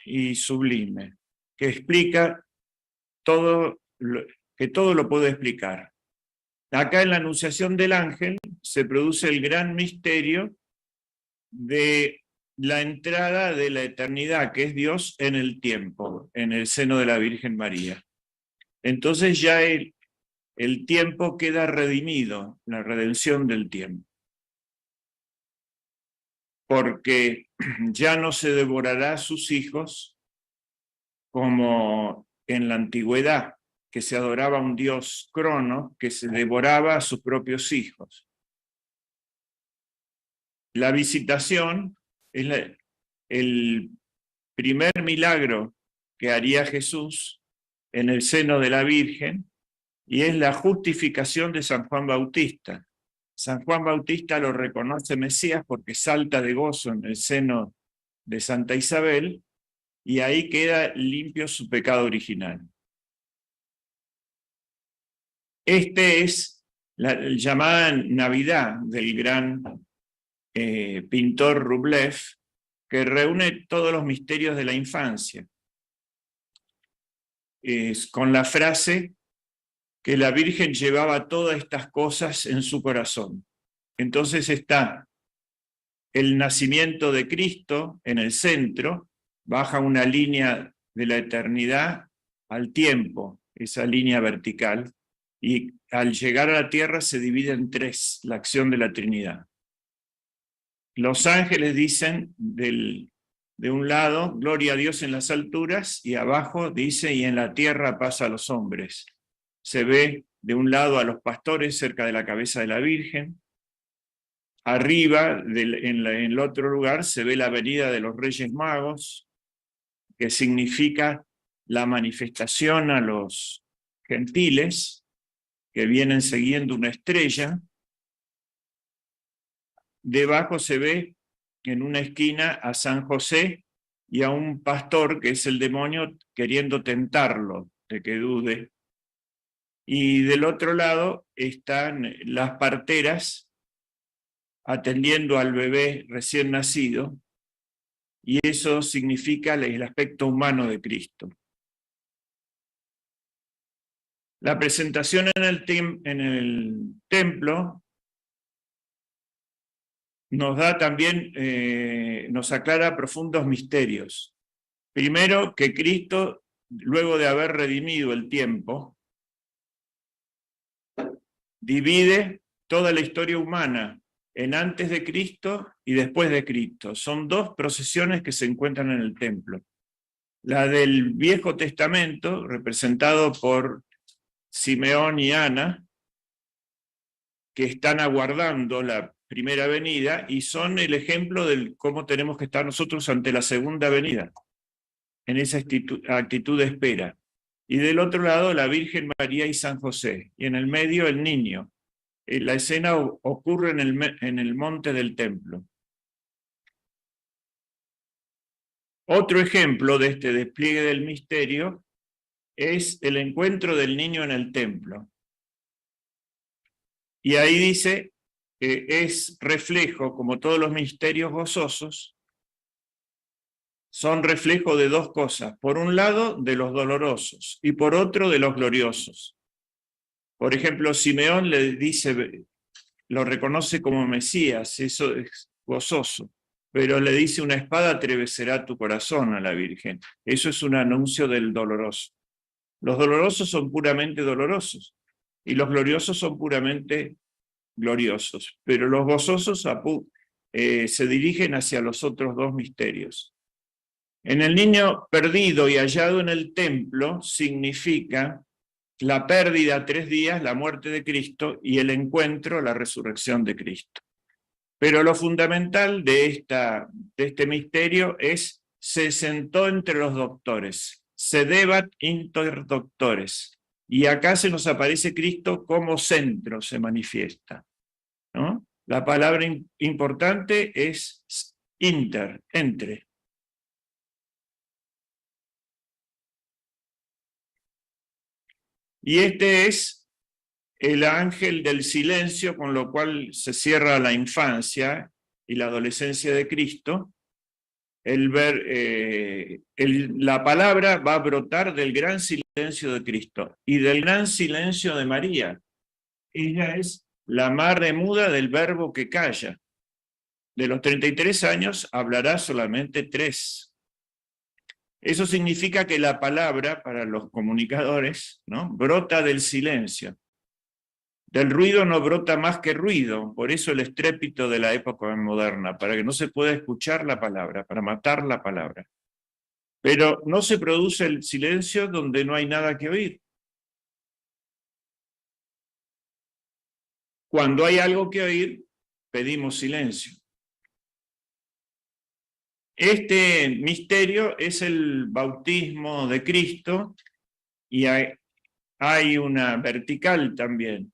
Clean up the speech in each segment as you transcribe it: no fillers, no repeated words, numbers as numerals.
y sublime, que explica todo, que todo lo puede explicar. Acá en la anunciación del ángel se produce el gran misterio de la entrada de la eternidad, que es Dios, en el tiempo, en el seno de la Virgen María. Entonces ya el tiempo queda redimido, la redención del tiempo. Porque ya no se devorará a sus hijos como en la antigüedad, que se adoraba a un dios Crono que se devoraba a sus propios hijos. La visitación es el primer milagro que haría Jesús en el seno de la Virgen y es la justificación de San Juan Bautista. San Juan Bautista lo reconoce Mesías porque salta de gozo en el seno de Santa Isabel y ahí queda limpio su pecado original. Este es la llamada Navidad del gran pintor Rublev, que reúne todos los misterios de la infancia, con la frase que la Virgen llevaba todas estas cosas en su corazón. Entonces está el nacimiento de Cristo en el centro, baja una línea de la eternidad al tiempo, esa línea vertical, y al llegar a la tierra se divide en tres, la acción de la Trinidad. Los ángeles dicen de un lado, gloria a Dios en las alturas, y abajo dice, y en la tierra paz a los hombres. Se ve de un lado a los pastores cerca de la cabeza de la Virgen, arriba, en el otro lugar, se ve la venida de los Reyes Magos, que significa la manifestación a los gentiles que vienen siguiendo una estrella. Debajo se ve en una esquina a San José y a un pastor que es el demonio queriendo tentarlo, de que dude. Y del otro lado están las parteras atendiendo al bebé recién nacido, y eso significa el aspecto humano de Cristo. La presentación en el templo nos da también, nos aclara profundos misterios. Primero, que Cristo, luego de haber redimido el tiempo, divide toda la historia humana en antes de Cristo y después de Cristo. Son dos procesiones que se encuentran en el templo. La del Viejo Testamento, representado por Simeón y Ana, que están aguardando la primera venida y son el ejemplo de cómo tenemos que estar nosotros ante la segunda venida, en esa actitud de espera. Y del otro lado, la Virgen María y San José, y en el medio el niño. La escena ocurre en el monte del templo. Otro ejemplo de este despliegue del misterio es el encuentro del niño en el templo. Y ahí dice que es reflejo, como todos los misterios gozosos, son reflejo de dos cosas. Por un lado, de los dolorosos, y por otro, de los gloriosos. Por ejemplo, Simeón le dice, lo reconoce como Mesías, eso es gozoso, pero le dice, una espada atravesará tu corazón a la Virgen. Eso es un anuncio del doloroso. Los dolorosos son puramente dolorosos, y los gloriosos son puramente gloriosos, pero los gozosos se dirigen hacia los otros dos misterios. En el niño perdido y hallado en el templo significa la pérdida 3 días, la muerte de Cristo, y el encuentro, la resurrección de Cristo. Pero lo fundamental de este misterio es, se sentó entre los doctores, sedebat inter doctores, y acá se nos aparece Cristo como centro, se manifiesta, ¿no? La palabra importante es inter, entre. Y este es el ángel del silencio, con lo cual se cierra la infancia y la adolescencia de Cristo, la palabra va a brotar del gran silencio de Cristo y del gran silencio de María. Ella es la madre muda del verbo que calla. De los 33 años hablará solamente 3. Eso significa que la palabra, para los comunicadores, ¿no?, brota del silencio. Del ruido no brota más que ruido, por eso el estrépito de la época moderna, para que no se pueda escuchar la palabra, para matar la palabra. Pero no se produce el silencio donde no hay nada que oír. Cuando hay algo que oír, pedimos silencio. Este misterio es el bautismo de Cristo y hay una vertical también.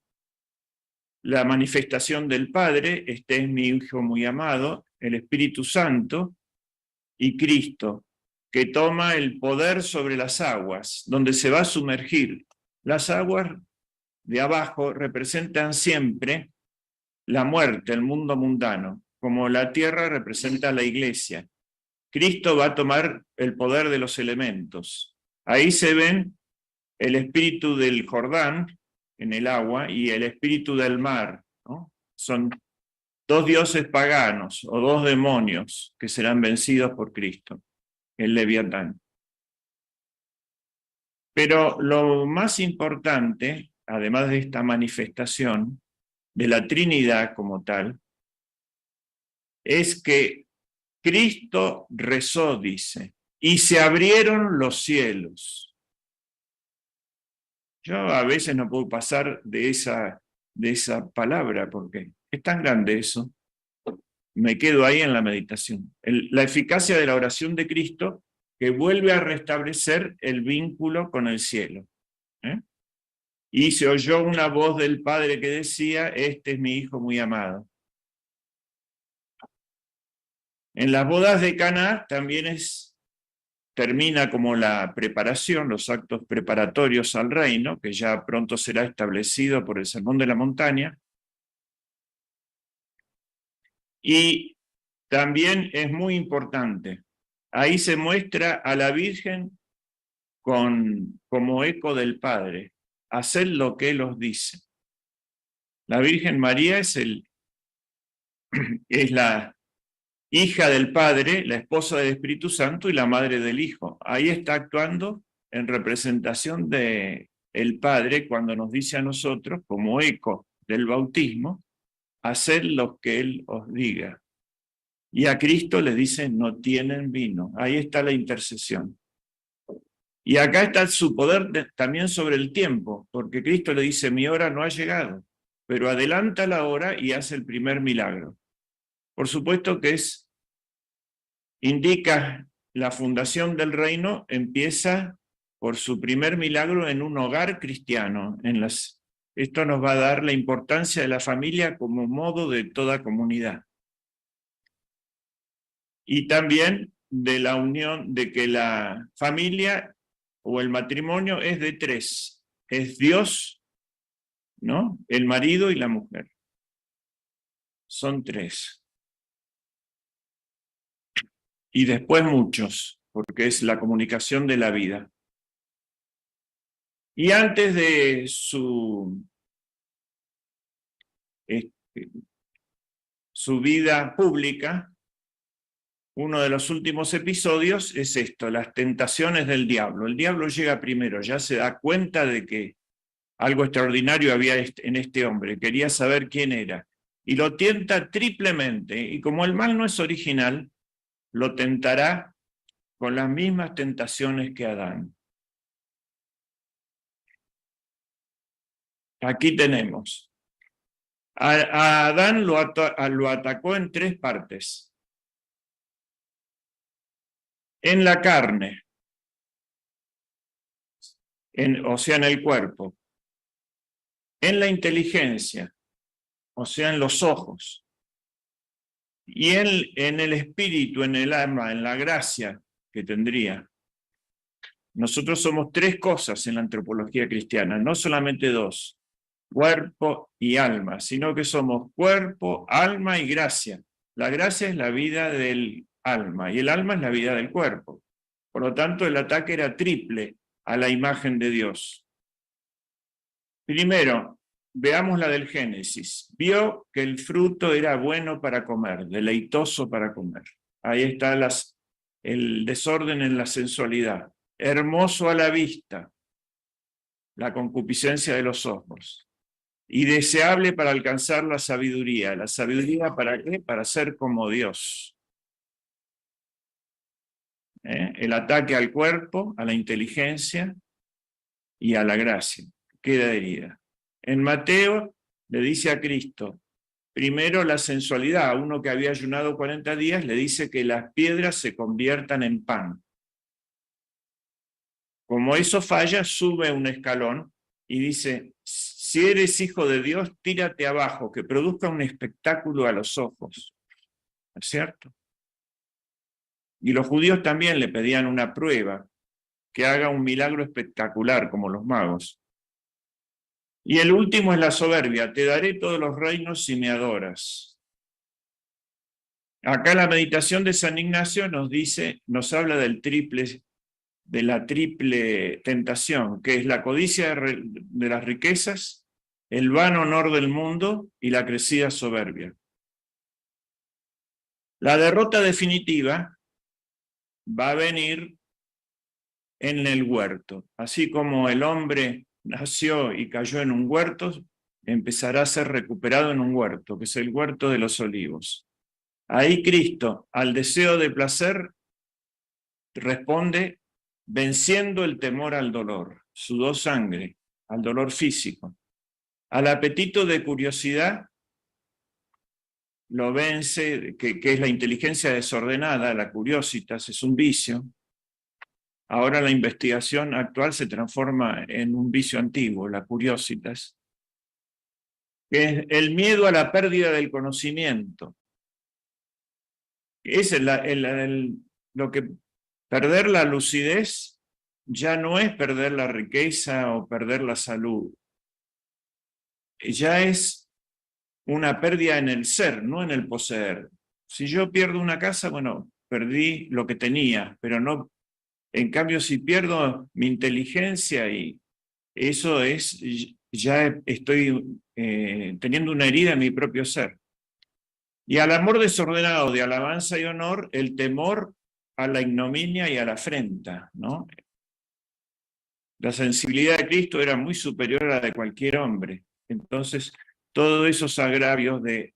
La manifestación del Padre, este es mi Hijo muy amado, el Espíritu Santo y Cristo, que toma el poder sobre las aguas, donde se va a sumergir. Las aguas de abajo representan siempre la muerte, el mundo mundano, como la tierra representa la iglesia. Cristo va a tomar el poder de los elementos. Ahí se ven el espíritu del Jordán en el agua y el espíritu del mar, ¿no? Son 2 dioses paganos o 2 demonios que serán vencidos por Cristo, el Leviatán. Pero lo más importante, además de esta manifestación de la Trinidad como tal, es que Cristo rezó, dice, y se abrieron los cielos. Yo a veces no puedo pasar de esa palabra, porque es tan grande eso. Me quedo ahí en la meditación. La eficacia de la oración de Cristo que vuelve a restablecer el vínculo con el cielo. Y se oyó una voz del Padre que decía, este es mi Hijo muy amado. En las bodas de Caná también termina como la preparación, los actos preparatorios al reino, que ya pronto será establecido por el Sermón de la Montaña. Y también es muy importante, ahí se muestra a la Virgen como eco del Padre, hacer lo que Él os dice. La Virgen María es la hija del Padre, la esposa del Espíritu Santo y la madre del Hijo. Ahí está actuando en representación del Padre cuando nos dice a nosotros, como eco del bautismo, haced lo que Él os diga. Y a Cristo le dice, no tienen vino. Ahí está la intercesión. Y acá está su poder también sobre el tiempo, porque Cristo le dice, mi hora no ha llegado, pero adelanta la hora y hace el primer milagro. Por supuesto que indica la fundación del reino, empieza por su primer milagro en un hogar cristiano. Esto nos va a dar la importancia de la familia como modo de toda comunidad. Y también de la unión, de que la familia o el matrimonio es de 3. Es Dios, ¿no?, el marido y la mujer. Son 3. Y después muchos, porque es la comunicación de la vida. Y antes de su vida pública, uno de los últimos episodios es esto, las tentaciones del diablo. El diablo llega primero, ya se da cuenta de que algo extraordinario había en este hombre, quería saber quién era, y lo tienta triplemente, y como el mal no es original, lo tentará con las mismas tentaciones que Adán. Aquí tenemos. A Adán lo atacó en 3 partes. En la carne, o sea, en el cuerpo. En la inteligencia, o sea, en los ojos. Y en el espíritu, en el alma, en la gracia que tendría. Nosotros somos 3 cosas en la antropología cristiana, no solamente 2, cuerpo y alma, sino que somos cuerpo, alma y gracia. La gracia es la vida del alma, y el alma es la vida del cuerpo. Por lo tanto, el ataque era triple a la imagen de Dios. Primero, veamos la del Génesis. Vio que el fruto era bueno para comer, deleitoso para comer. Ahí está el desorden en la sensualidad. Hermoso a la vista, la concupiscencia de los ojos. Y deseable para alcanzar la sabiduría. ¿La sabiduría para qué? Para ser como Dios. El ataque al cuerpo, a la inteligencia y a la gracia. Queda herida. En Mateo le dice a Cristo, primero la sensualidad. A uno que había ayunado 40 días le dice que las piedras se conviertan en pan. Como eso falla, sube un escalón y dice, si eres hijo de Dios, tírate abajo, que produzca un espectáculo a los ojos. ¿No es cierto? Y los judíos también le pedían una prueba, que haga un milagro espectacular como los magos. Y el último es la soberbia, te daré todos los reinos si me adoras. Acá la meditación de San Ignacio nos habla de la triple tentación, que es la codicia de las riquezas, el vano honor del mundo y la crecida soberbia. La derrota definitiva va a venir en el huerto. Así como el hombre nació y cayó en un huerto, empezará a ser recuperado en un huerto, que es el huerto de los olivos. Ahí Cristo, al deseo de placer, responde venciendo el temor al dolor, sudó sangre, al dolor físico. Al apetito de curiosidad, lo vence, que es la inteligencia desordenada, la curiositas, es un vicio. Ahora la investigación actual se transforma en un vicio antiguo, la curiositas, que es el miedo a la pérdida del conocimiento. Es lo que perder la lucidez ya no es perder la riqueza o perder la salud. Ya es una pérdida en el ser, no en el poseer. Si yo pierdo una casa, bueno, perdí lo que tenía, pero no. En cambio, si pierdo mi inteligencia, y eso es, ya estoy teniendo una herida en mi propio ser. Y al amor desordenado de alabanza y honor, el temor a la ignominia y a la afrenta, ¿no? La sensibilidad de Cristo era muy superior a la de cualquier hombre. Entonces, todos esos agravios de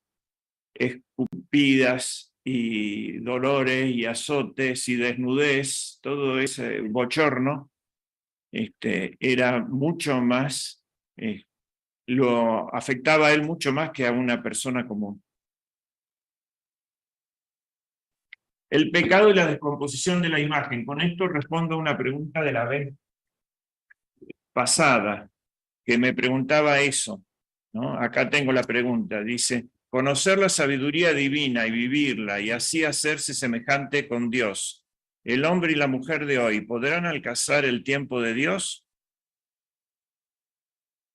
escupidas y dolores y azotes y desnudez, todo ese bochorno, era mucho más, lo afectaba a él mucho más que a una persona común. El pecado y la descomposición de la imagen. Con esto respondo a una pregunta de la vez pasada, que me preguntaba eso, ¿no? Acá tengo la pregunta, dice, conocer la sabiduría divina y vivirla y así hacerse semejante con Dios. ¿El hombre y la mujer de hoy podrán alcanzar el tiempo de Dios?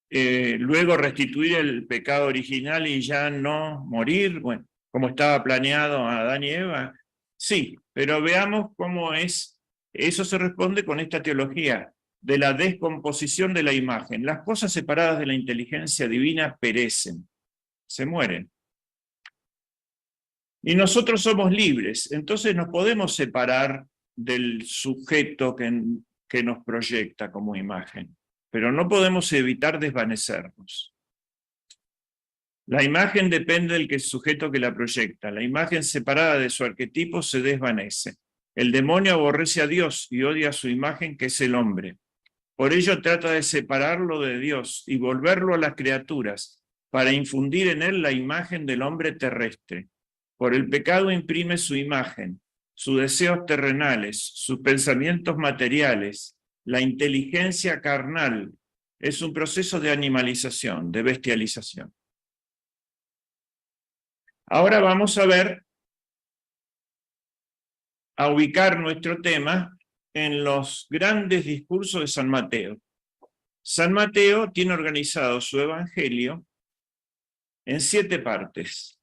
Luego restituir el pecado original y ya no morir, bueno, como estaba planeado a Adán y Eva. Sí, pero veamos cómo es. Eso se responde con esta teología de la descomposición de la imagen. Las cosas separadas de la inteligencia divina perecen, se mueren. Y nosotros somos libres, entonces nos podemos separar del sujeto que nos proyecta como imagen, pero no podemos evitar desvanecernos. La imagen depende del sujeto que la proyecta. La imagen separada de su arquetipo se desvanece. El demonio aborrece a Dios y odia a su imagen, que es el hombre. Por ello trata de separarlo de Dios y volverlo a las criaturas, para infundir en él la imagen del hombre terrestre. Por el pecado imprime su imagen, sus deseos terrenales, sus pensamientos materiales, la inteligencia carnal. Es un proceso de animalización, de bestialización. Ahora vamos a ubicar nuestro tema en los grandes discursos de San Mateo. San Mateo tiene organizado su evangelio en 7 partes.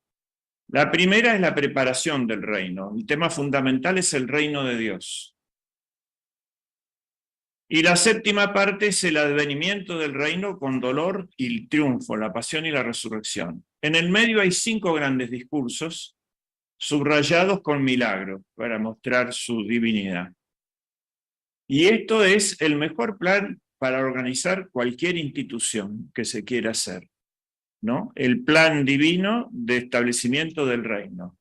La primera es la preparación del reino. El tema fundamental es el reino de Dios. Y la séptima parte es el advenimiento del reino con dolor y el triunfo, la pasión y la resurrección. En el medio hay 5 grandes discursos subrayados con milagros para mostrar su divinidad. Y esto es el mejor plan para organizar cualquier institución que se quiera hacer, ¿no? El plan divino de establecimiento del reino.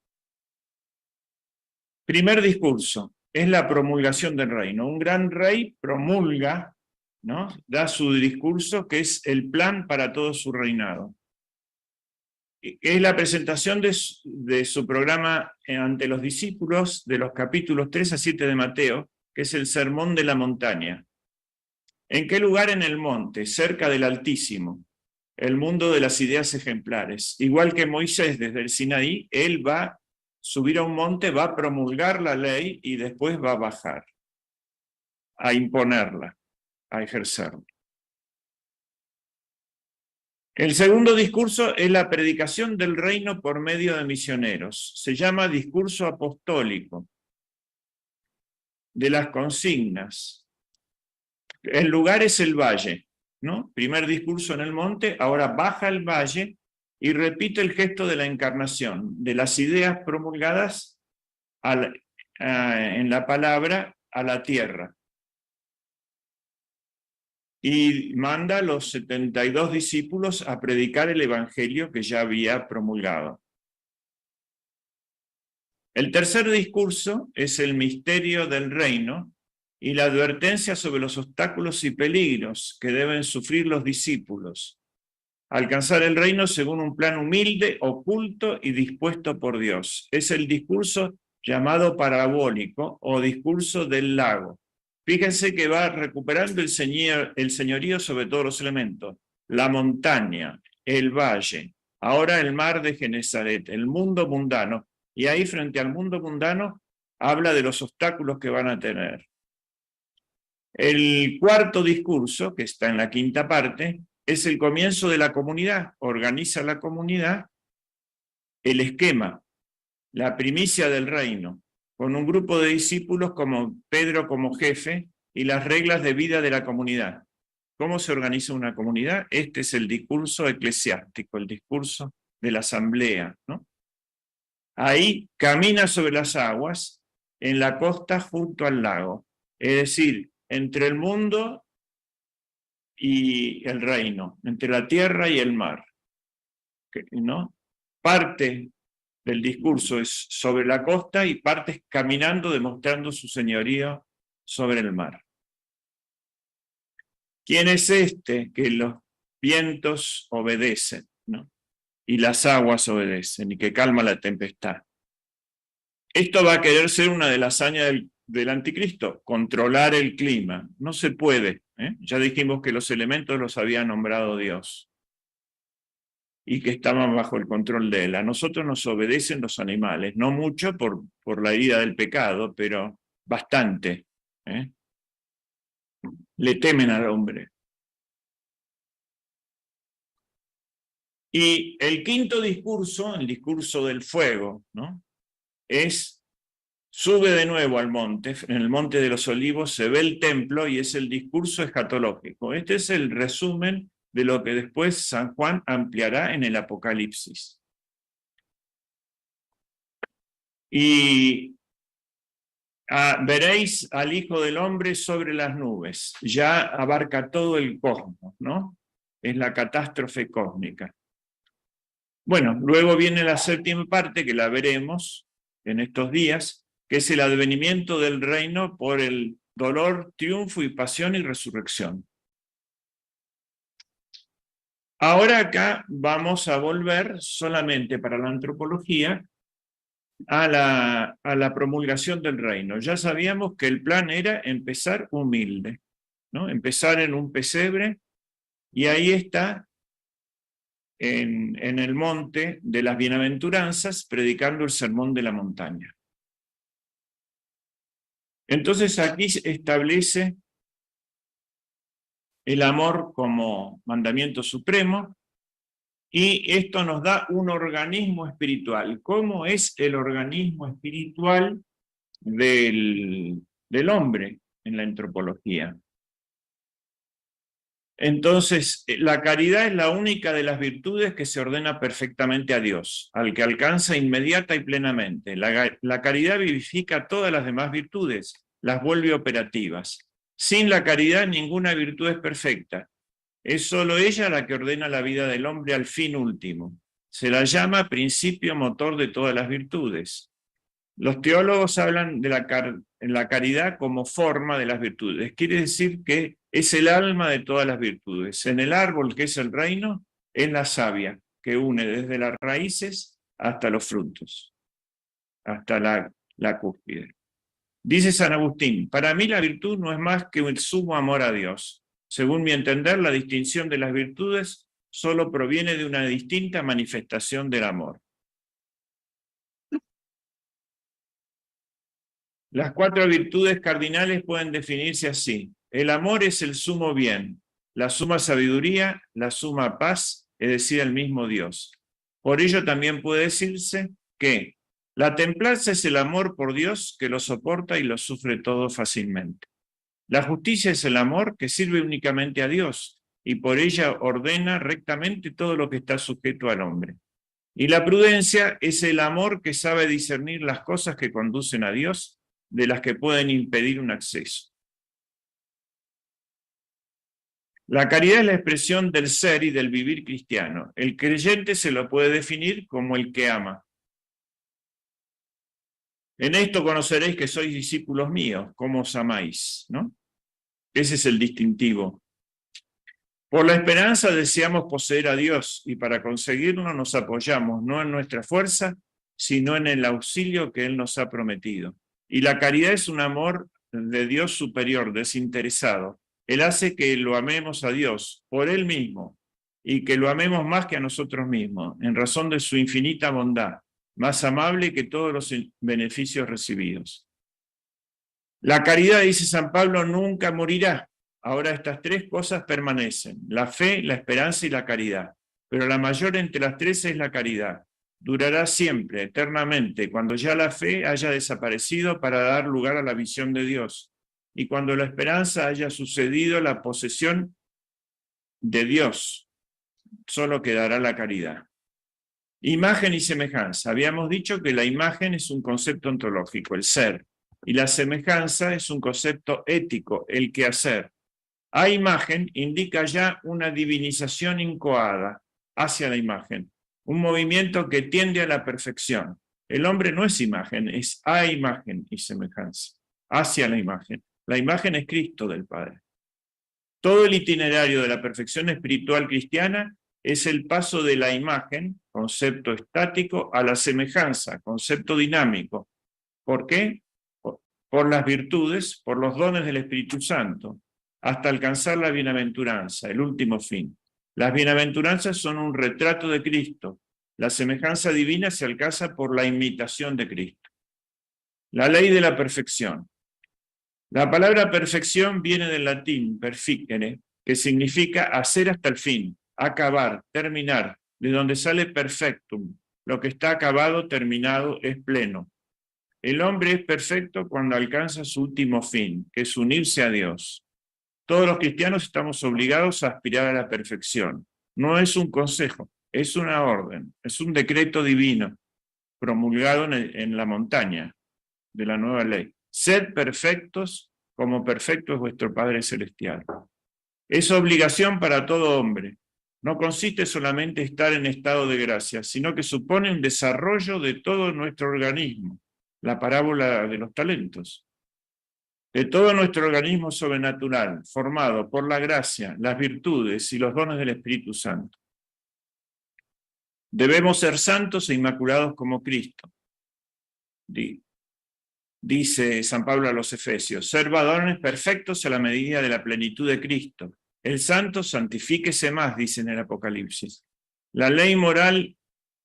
Primer discurso, es la promulgación del reino. Un gran rey promulga, ¿no? Da su discurso que es el plan para todo su reinado. Es la presentación de su programa ante los discípulos de los capítulos 3 a 7 de Mateo, que es el Sermón de la Montaña. ¿En qué lugar? En el monte, cerca del Altísimo, el mundo de las ideas ejemplares. Igual que Moisés desde el Sinaí, él va a subir a un monte, va a promulgar la ley y después va a bajar, a imponerla, a ejercerla. El segundo discurso es la predicación del reino por medio de misioneros. Se llama discurso apostólico, de las consignas. El lugar es el valle, ¿no? Primer discurso en el monte, ahora baja al valle y repite el gesto de la encarnación, de las ideas promulgadas en la palabra a la tierra. Y manda a los 72 discípulos a predicar el evangelio que ya había promulgado. El tercer discurso es el misterio del reino y la advertencia sobre los obstáculos y peligros que deben sufrir los discípulos. Alcanzar el reino según un plan humilde, oculto y dispuesto por Dios. Es el discurso llamado parabólico o discurso del lago. Fíjense que va recuperando el señorío sobre todos los elementos. La montaña, el valle, ahora el mar de Genesaret, el mundo mundano. Y ahí frente al mundo mundano habla de los obstáculos que van a tener. El cuarto discurso, que está en la quinta parte, es el comienzo de la comunidad. Organiza la comunidad, el esquema, la primicia del reino, con un grupo de discípulos como Pedro como jefe y las reglas de vida de la comunidad. ¿Cómo se organiza una comunidad? Este es el discurso eclesiástico, el discurso de la asamblea, ¿no? Ahí camina sobre las aguas en la costa junto al lago, es decir, entre el mundo y el reino, entre la tierra y el mar, ¿no? Parte del discurso es sobre la costa y parte es caminando demostrando su señorío sobre el mar. ¿Quién es este que los vientos obedecen, ¿no? Y las aguas obedecen y que calma la tempestad? Esto va a querer ser una de las hazañas del anticristo, controlar el clima. No se puede, ¿eh? Ya dijimos que los elementos los había nombrado Dios y que estaban bajo el control de él. A nosotros nos obedecen los animales, no mucho por la herida del pecado, pero bastante, ¿eh? Le temen al hombre. Y el quinto discurso, el discurso del fuego, ¿no? Sube de nuevo al monte, en el monte de los olivos se ve el templo y es el discurso escatológico. Este es el resumen de lo que después San Juan ampliará en el Apocalipsis. Y veréis al Hijo del Hombre sobre las nubes. Ya abarca todo el cosmos, ¿no? Es la catástrofe cósmica. Bueno, luego viene la séptima parte, que la veremos en estos días, que es el advenimiento del reino por el dolor, triunfo y pasión y resurrección. Ahora acá vamos a volver solamente para la antropología a la promulgación del reino. Ya sabíamos que el plan era empezar humilde, ¿no? Empezar en un pesebre, y ahí está en el monte de las bienaventuranzas predicando el sermón de la montaña. Entonces aquí establece el amor como mandamiento supremo, y esto nos da un organismo espiritual. ¿Cómo es el organismo espiritual del hombre en la antropología? Entonces, la caridad es la única de las virtudes que se ordena perfectamente a Dios, al que alcanza inmediata y plenamente. La caridad vivifica todas las demás virtudes, las vuelve operativas. Sin la caridad ninguna virtud es perfecta. Es solo ella la que ordena la vida del hombre al fin último. Se la llama principio motor de todas las virtudes. Los teólogos hablan de la caridad como forma de las virtudes. Quiere decir que es el alma de todas las virtudes. En el árbol, que es el reino, es la savia, que une desde las raíces hasta los frutos, hasta la cúspide. Dice San Agustín, para mí la virtud no es más que el sumo amor a Dios. Según mi entender, la distinción de las virtudes solo proviene de una distinta manifestación del amor. Las 4 virtudes cardinales pueden definirse así. El amor es el sumo bien, la suma sabiduría, la suma paz, es decir, el mismo Dios. Por ello también puede decirse que la templanza es el amor por Dios que lo soporta y lo sufre todo fácilmente. La justicia es el amor que sirve únicamente a Dios y por ella ordena rectamente todo lo que está sujeto al hombre. Y la prudencia es el amor que sabe discernir las cosas que conducen a Dios de las que pueden impedir un acceso. La caridad es la expresión del ser y del vivir cristiano. El creyente se lo puede definir como el que ama. En esto conoceréis que sois discípulos míos, como os amáis, ¿no? Ese es el distintivo. Por la esperanza deseamos poseer a Dios y para conseguirlo nos apoyamos no en nuestra fuerza, sino en el auxilio que Él nos ha prometido. Y la caridad es un amor de Dios superior, desinteresado. Él hace que lo amemos a Dios por Él mismo y que lo amemos más que a nosotros mismos, en razón de su infinita bondad, más amable que todos los beneficios recibidos. La caridad, dice San Pablo, nunca morirá. Ahora estas 3 cosas permanecen, la fe, la esperanza y la caridad. Pero la mayor entre las 3 es la caridad. Durará siempre, eternamente, cuando ya la fe haya desaparecido para dar lugar a la visión de Dios, y cuando la esperanza haya sucedido la posesión de Dios, solo quedará la caridad. Imagen y semejanza. Habíamos dicho que la imagen es un concepto ontológico, el ser, y la semejanza es un concepto ético, el quehacer. A imagen indica ya una divinización incoada hacia la imagen, un movimiento que tiende a la perfección. El hombre no es imagen, es a imagen y semejanza, hacia la imagen. La imagen es Cristo del Padre. Todo el itinerario de la perfección espiritual cristiana es el paso de la imagen, concepto estático, a la semejanza, concepto dinámico. ¿Por qué? Por las virtudes, por los dones del Espíritu Santo, hasta alcanzar la bienaventuranza, el último fin. Las bienaventuranzas son un retrato de Cristo. La semejanza divina se alcanza por la imitación de Cristo. La ley de la perfección. La palabra perfección viene del latín perfecere, que significa hacer hasta el fin, acabar, terminar, de donde sale perfectum. Lo que está acabado, terminado, es pleno. El hombre es perfecto cuando alcanza su último fin, que es unirse a Dios. Todos los cristianos estamos obligados a aspirar a la perfección. No es un consejo, es una orden, es un decreto divino promulgado en la montaña de la nueva ley. Sed perfectos como perfecto es vuestro Padre Celestial. Es obligación para todo hombre. No consiste solamente en estar en estado de gracia, sino que supone un desarrollo de todo nuestro organismo. La parábola de los talentos. De todo nuestro organismo sobrenatural, formado por la gracia, las virtudes y los dones del Espíritu Santo. Debemos ser santos e inmaculados como Cristo. Dice San Pablo a los Efesios, ser varones perfectos a la medida de la plenitud de Cristo. El santo santifíquese más, dice en el Apocalipsis. La ley moral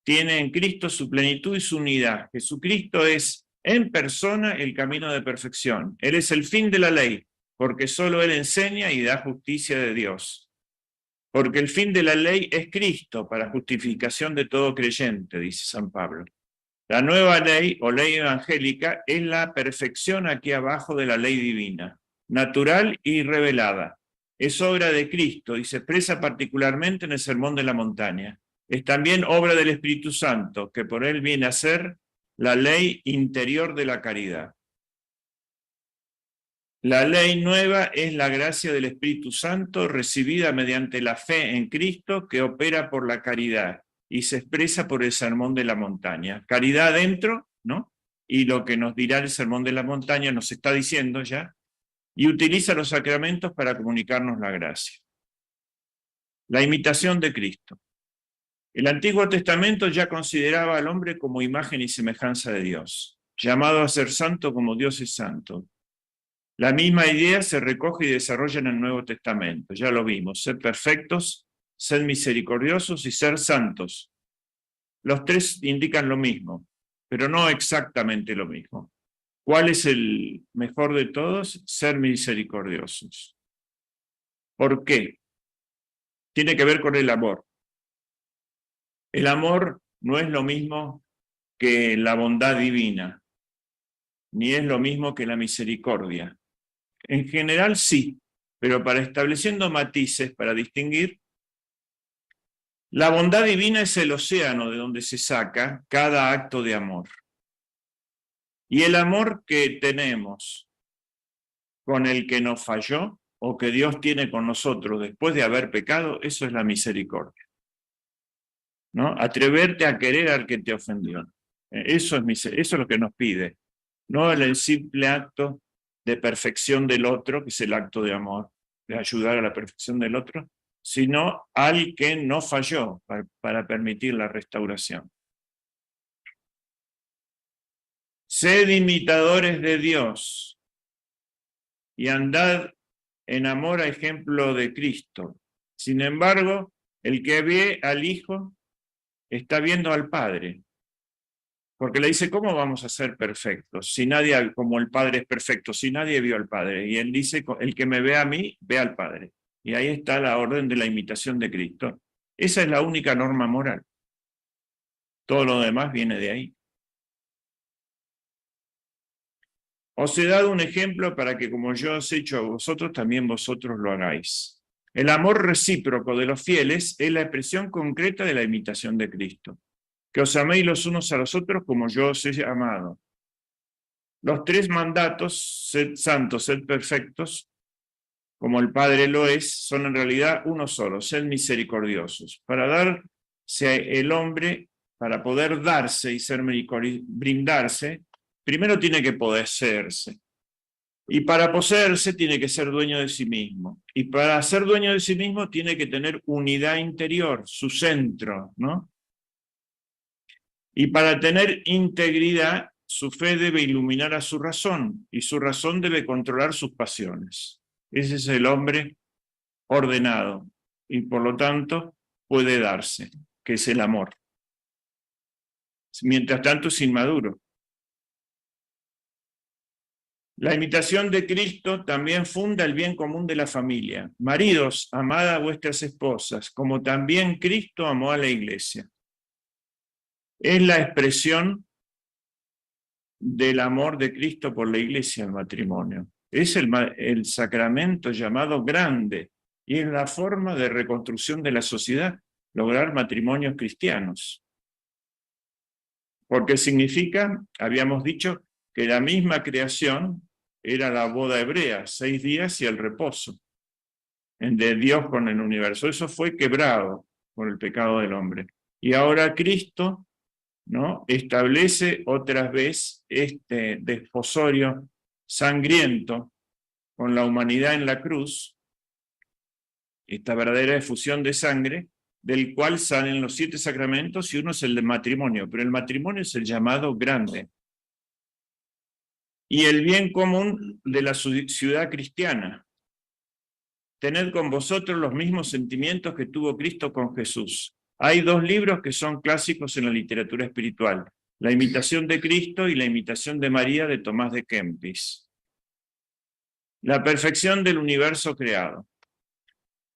tiene en Cristo su plenitud y su unidad. Jesucristo es en persona el camino de perfección. Él es el fin de la ley, porque solo Él enseña y da justicia de Dios. porque el fin de la ley es Cristo para justificación de todo creyente, dice San Pablo. La nueva ley o ley evangélica es la perfección aquí abajo de la ley divina, natural y revelada. Es obra de Cristo y se expresa particularmente en el Sermón de la Montaña. Es también obra del Espíritu Santo, que por él viene a ser la ley interior de la caridad. La ley nueva es la gracia del Espíritu Santo recibida mediante la fe en Cristo que opera por la caridad y se expresa por el Sermón de la Montaña. Caridad adentro, ¿no? Y lo que nos dirá el Sermón de la Montaña nos está diciendo ya, y utiliza los sacramentos para comunicarnos la gracia. La imitación de Cristo. El Antiguo Testamento ya consideraba al hombre como imagen y semejanza de Dios, llamado a ser santo como Dios es santo. La misma idea se recoge y desarrolla en el Nuevo Testamento, ya lo vimos, ser perfectos, ser misericordiosos y ser santos. Los tres indican lo mismo, pero no exactamente lo mismo. ¿Cuál es el mejor de todos? Ser misericordiosos. ¿Por qué? Tiene que ver con el amor. El amor no es lo mismo que la bondad divina, ni es lo mismo que la misericordia. En general sí, pero para estableciendo matices, para distinguir, la bondad divina es el océano de donde se saca cada acto de amor. Y el amor que tenemos con el que nos falló o que Dios tiene con nosotros después de haber pecado, eso es la misericordia, ¿no? Atreverte a querer al que te ofendió. Eso es lo que nos pide, no el simple acto de perfección del otro, que es el acto de amor, de ayudar a la perfección del otro, sino al que no falló para permitir la restauración. Sed imitadores de Dios y andad en amor a ejemplo de Cristo. Sin embargo, el que ve al Hijo está viendo al Padre. Porque le dice, ¿cómo vamos a ser perfectos? Si nadie, como el Padre es perfecto, si nadie vio al Padre. Y él dice, el que me ve a mí, ve al Padre. Y ahí está la orden de la imitación de Cristo. Esa es la única norma moral. Todo lo demás viene de ahí. Os he dado un ejemplo para que como yo os he hecho a vosotros, también vosotros lo hagáis. El amor recíproco de los fieles es la expresión concreta de la imitación de Cristo. Que os améis los unos a los otros como yo os he amado. Los tres mandatos, sed santos, sed perfectos, como el Padre lo es, son en realidad uno solo, sed misericordiosos. Para darse el hombre, para poder darse y ser brindarse, primero tiene que poseerse. Y para poseerse tiene que ser dueño de sí mismo. Y para ser dueño de sí mismo tiene que tener unidad interior, su centro, ¿no? Y para tener integridad, su fe debe iluminar a su razón, y su razón debe controlar sus pasiones. Ese es el hombre ordenado, y por lo tanto puede darse, que es el amor. Mientras tanto es inmaduro. La imitación de Cristo también funda el bien común de la familia. Maridos, amad a vuestras esposas, como también Cristo amó a la iglesia. Es la expresión del amor de Cristo por la iglesia, el matrimonio. Es el sacramento llamado grande y es la forma de reconstrucción de la sociedad, lograr matrimonios cristianos. Porque significa, habíamos dicho, que la misma creación era la boda hebrea, 6 días y el reposo de Dios con el universo. Eso fue quebrado por el pecado del hombre. Y ahora Cristo, ¿no?, establece otra vez este desposorio sangriento con la humanidad en la cruz, esta verdadera efusión de sangre, del cual salen los 7 sacramentos y uno es el del matrimonio, pero el matrimonio es el llamado grande. Y el bien común de la ciudad cristiana. Tened con vosotros los mismos sentimientos que tuvo Cristo con Jesús. Hay 2 libros que son clásicos en la literatura espiritual, La imitación de Cristo y La imitación de María de Tomás de Kempis. La perfección del universo creado.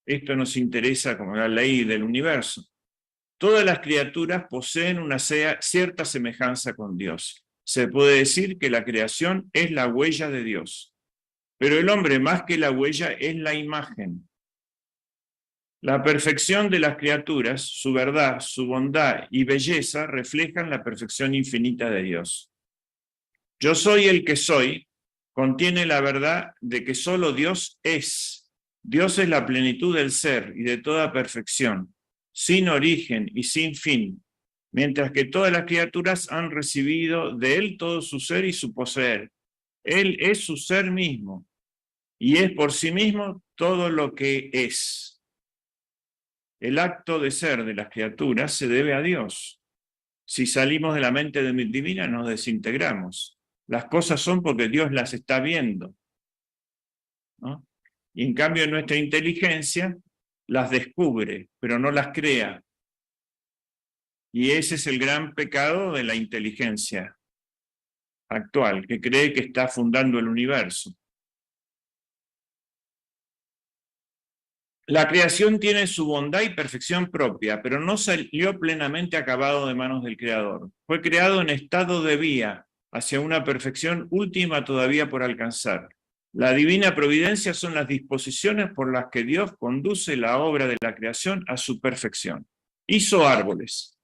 esto nos interesa como la ley del universo. Todas las criaturas poseen una cierta semejanza con Dios. Se puede decir que la creación es la huella de Dios. Pero el hombre, más que la huella, es la imagen. La perfección de las criaturas, su verdad, su bondad y belleza reflejan la perfección infinita de Dios. Yo soy el que soy, contiene la verdad de que solo Dios es. Dios es la plenitud del ser y de toda perfección, sin origen y sin fin, mientras que todas las criaturas han recibido de Él todo su ser y su poseer. Él es su ser mismo y es por sí mismo todo lo que es. El acto de ser de las criaturas se debe a Dios. Si salimos de la mente divina nos desintegramos. Las cosas son porque Dios las está viendo, ¿no? Y en cambio nuestra inteligencia las descubre, pero no las crea. Y ese es el gran pecado de la inteligencia actual, que cree que está fundando el universo. La creación tiene su bondad y perfección propia, pero no salió plenamente acabado de manos del Creador. Fue creado en estado de vía, hacia una perfección última todavía por alcanzar. La divina providencia son las disposiciones por las que Dios conduce la obra de la creación a su perfección. Hizo árboles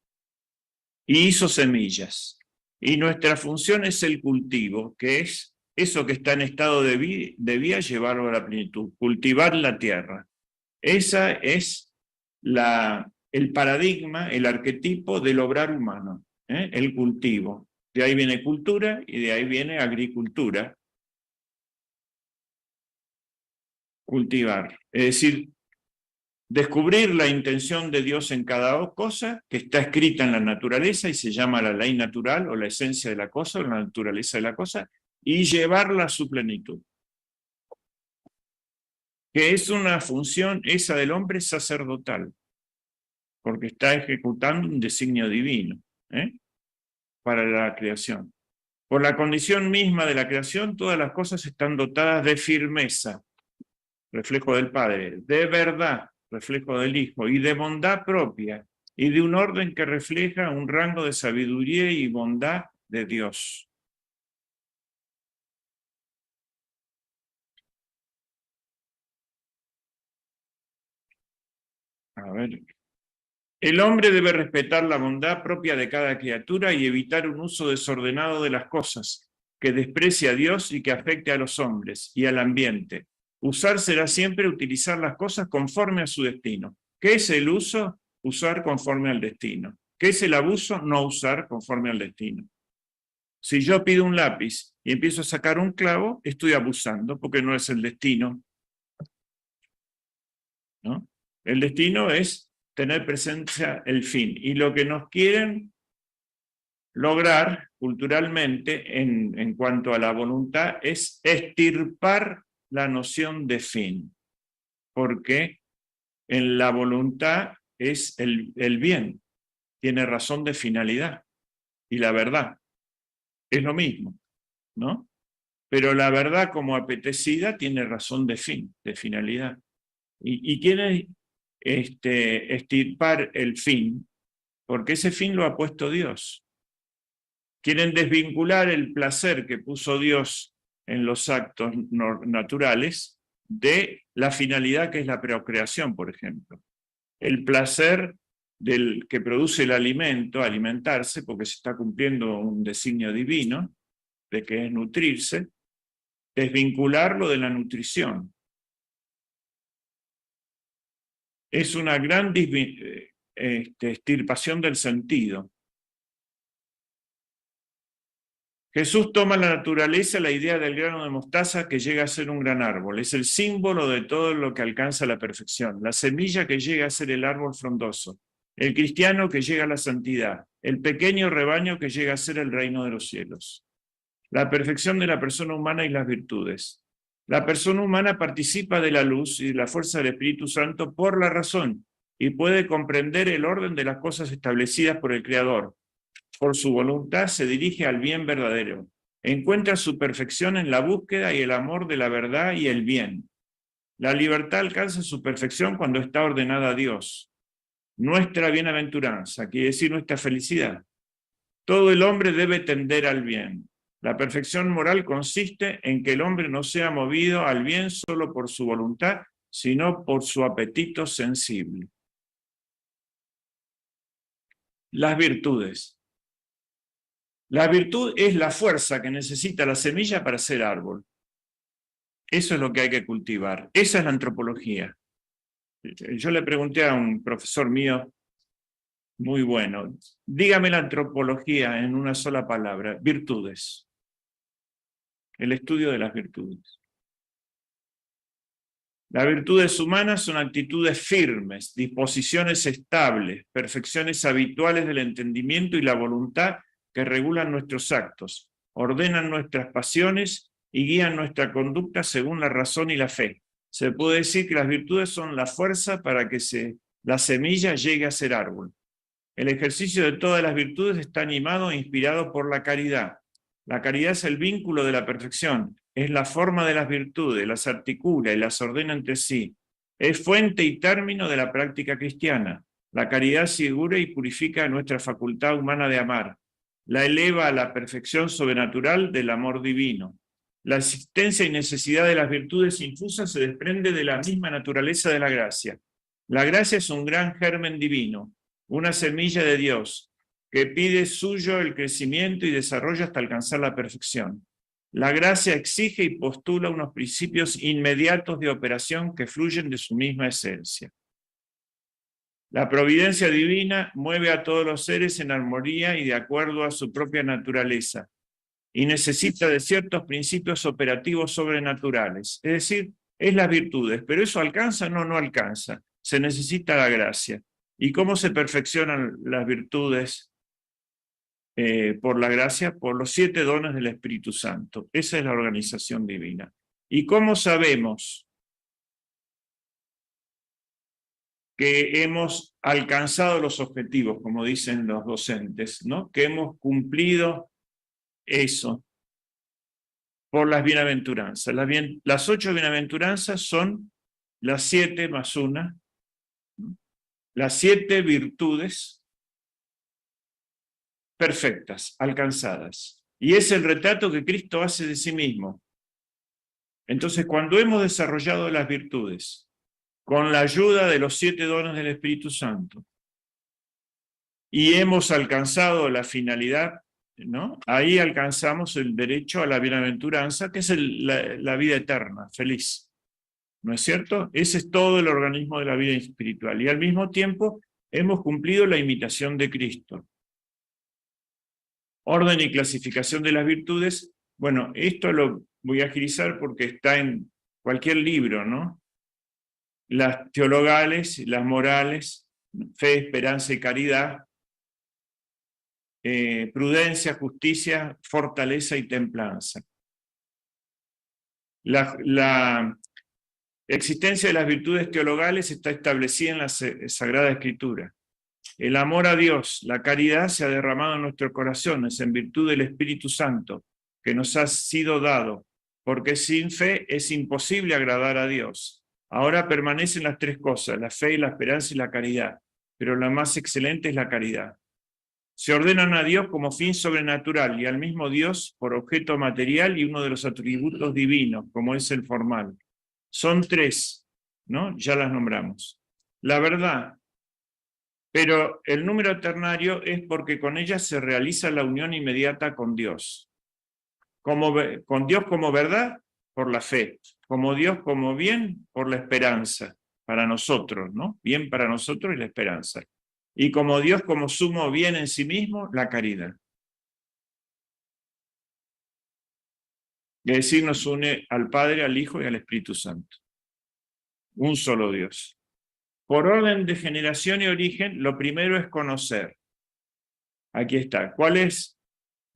y hizo semillas. Y nuestra función es el cultivo, que es eso que está en estado de vía, llevarlo a la plenitud, cultivar la tierra. Esa es el paradigma, el arquetipo del obrar humano, el cultivo. De ahí viene cultura y de ahí viene agricultura. Cultivar. Es decir, descubrir la intención de Dios en cada cosa que está escrita en la naturaleza y se llama la ley natural o la esencia de la cosa o la naturaleza de la cosa y llevarla a su plenitud. Que es una función esa del hombre sacerdotal, porque está ejecutando un designio divino para la creación. Por la condición misma de la creación, todas las cosas están dotadas de firmeza, reflejo del Padre, de verdad, reflejo del Hijo, y de bondad propia, y de un orden que refleja un rango de sabiduría y bondad de Dios. A ver. El hombre debe respetar la bondad propia de cada criatura y evitar un uso desordenado de las cosas, que desprecie a Dios y que afecte a los hombres y al ambiente. Usar será siempre utilizar las cosas conforme a su destino. ¿Qué es el uso? Usar conforme al destino. ¿Qué es el abuso? No usar conforme al destino. Si yo pido un lápiz y empiezo a sacar un clavo, estoy abusando porque no es el destino, ¿no? El destino es tener presencia el fin. Y lo que nos quieren lograr culturalmente en cuanto a la voluntad es extirpar la noción de fin, porque en la voluntad es el bien, tiene razón de finalidad, y la verdad es lo mismo, ¿no? Pero la verdad como apetecida tiene razón de fin, de finalidad. Y quiere extirpar el fin, porque ese fin lo ha puesto Dios. Quieren desvincular el placer que puso Dios en los actos naturales de la finalidad que es la procreación, por ejemplo. El placer del que produce el alimento, alimentarse, porque se está cumpliendo un designio divino, de que es nutrirse, desvincularlo de la nutrición. Es una gran extirpación del sentido. Jesús toma en la naturaleza la idea del grano de mostaza que llega a ser un gran árbol. Es el símbolo de todo lo que alcanza la perfección. La semilla que llega a ser el árbol frondoso. El cristiano que llega a la santidad. El pequeño rebaño que llega a ser el reino de los cielos. La perfección de la persona humana y las virtudes. La persona humana participa de la luz y de la fuerza del Espíritu Santo por la razón y puede comprender el orden de las cosas establecidas por el Creador. Por su voluntad se dirige al bien verdadero. Encuentra su perfección en la búsqueda y el amor de la verdad y el bien. La libertad alcanza su perfección cuando está ordenada a Dios. Nuestra bienaventuranza, quiere decir nuestra felicidad. Todo el hombre debe tender al bien. La perfección moral consiste en que el hombre no sea movido al bien solo por su voluntad, sino por su apetito sensible. Las virtudes. La virtud es la fuerza que necesita la semilla para ser árbol. Eso es lo que hay que cultivar. Esa es la antropología. Yo le pregunté a un profesor mío, muy bueno, dígame la antropología en una sola palabra: virtudes. El estudio de las virtudes. Las virtudes humanas son actitudes firmes, disposiciones estables, perfecciones habituales del entendimiento y la voluntad que regulan nuestros actos, ordenan nuestras pasiones y guían nuestra conducta según la razón y la fe. Se puede decir que las virtudes son la fuerza para que la semilla llegue a ser árbol. El ejercicio de todas las virtudes está animado e inspirado por la caridad. La caridad es el vínculo de la perfección, es la forma de las virtudes, las articula y las ordena entre sí. Es fuente y término de la práctica cristiana. La caridad asegura y purifica nuestra facultad humana de amar. La eleva a la perfección sobrenatural del amor divino. La existencia y necesidad de las virtudes infusas se desprende de la misma naturaleza de la gracia. La gracia es un gran germen divino, una semilla de Dios, que pide suyo el crecimiento y desarrollo hasta alcanzar la perfección. La gracia exige y postula unos principios inmediatos de operación que fluyen de su misma esencia. La providencia divina mueve a todos los seres en armonía y de acuerdo a su propia naturaleza, y necesita de ciertos principios operativos sobrenaturales, es decir, es las virtudes, pero ¿eso alcanza? No, no alcanza. Se necesita la gracia. ¿Y cómo se perfeccionan las virtudes por la gracia? Por los 7 dones del Espíritu Santo. Esa es la organización divina. ¿Y cómo sabemos que hemos alcanzado los objetivos, como dicen los docentes, ¿no? Que hemos cumplido eso? Por las bienaventuranzas. Las 8 bienaventuranzas son las 7 más una, las 7 virtudes perfectas, alcanzadas. Y es el retrato que Cristo hace de sí mismo. Entonces, cuando hemos desarrollado las virtudes, con la ayuda de los 7 dones del Espíritu Santo, y hemos alcanzado la finalidad, ¿no? Ahí alcanzamos el derecho a la bienaventuranza, que es la vida eterna, feliz. ¿No es cierto? Ese es todo el organismo de la vida espiritual. Y al mismo tiempo hemos cumplido la imitación de Cristo. Orden y clasificación de las virtudes. Bueno, esto lo voy a agilizar porque está en cualquier libro, ¿no? Las teologales, las morales, fe, esperanza y caridad, prudencia, justicia, fortaleza y templanza. La existencia de las virtudes teologales está establecida en la Sagrada Escritura. El amor a Dios, la caridad se ha derramado en nuestros corazones en virtud del Espíritu Santo que nos ha sido dado, porque sin fe es imposible agradar a Dios. Ahora permanecen las 3 cosas, la fe, la esperanza y la caridad, pero la más excelente es la caridad. Se ordenan a Dios como fin sobrenatural y al mismo Dios por objeto material y uno de los atributos divinos, como es el formal. Son 3, ¿no? Ya las nombramos. La verdad, pero el número ternario es porque con ella se realiza la unión inmediata con Dios. Con Dios como verdad, por la fe. Como Dios como bien, por la esperanza. Para nosotros, ¿no? Bien para nosotros y la esperanza. Y como Dios como sumo bien en sí mismo, la caridad. Es decir, nos une al Padre, al Hijo y al Espíritu Santo. Un solo Dios. Por orden de generación y origen, lo primero es conocer. Aquí está. ¿Cuál es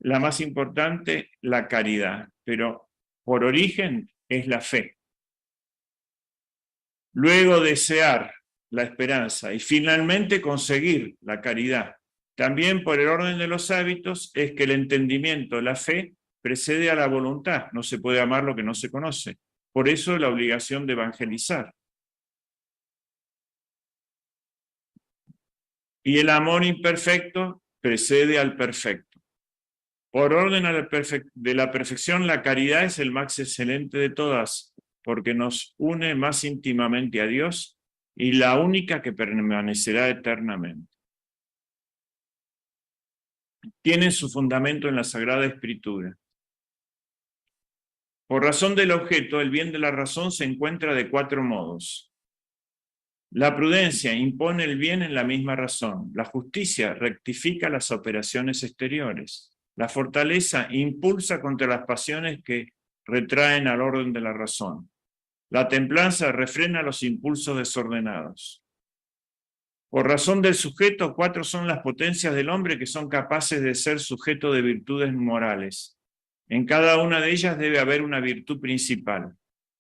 la más importante? La caridad. Pero por origen es la fe. Luego desear la esperanza y finalmente conseguir la caridad. También por el orden de los hábitos es que el entendimiento, la fe, precede a la voluntad. No se puede amar lo que no se conoce. Por eso la obligación de evangelizar. Y el amor imperfecto precede al perfecto. Por orden de la perfección, la caridad es el más excelente de todas, porque nos une más íntimamente a Dios y la única que permanecerá eternamente. Tiene su fundamento en la Sagrada Escritura. Por razón del objeto, el bien de la razón se encuentra de 4 modos. La prudencia impone el bien en la misma razón. La justicia rectifica las operaciones exteriores. La fortaleza impulsa contra las pasiones que retraen al orden de la razón. La templanza refrena los impulsos desordenados. Por razón del sujeto, 4 son las potencias del hombre que son capaces de ser sujeto de virtudes morales. En cada una de ellas debe haber una virtud principal.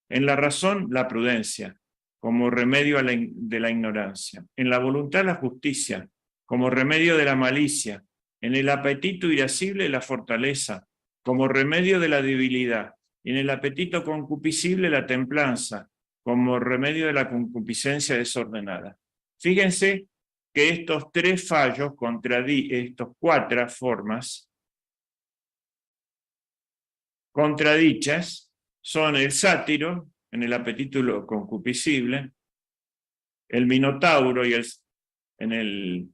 En la razón, la prudencia, como remedio de la ignorancia. En la voluntad, la justicia, como remedio de la malicia. En el apetito irascible, la fortaleza, como remedio de la debilidad. Y en el apetito concupiscible, la templanza, como remedio de la concupiscencia desordenada. Fíjense que estos 3 fallos, estos 4 formas contradichas, son el sátiro, en el apetito concupiscible, el minotauro de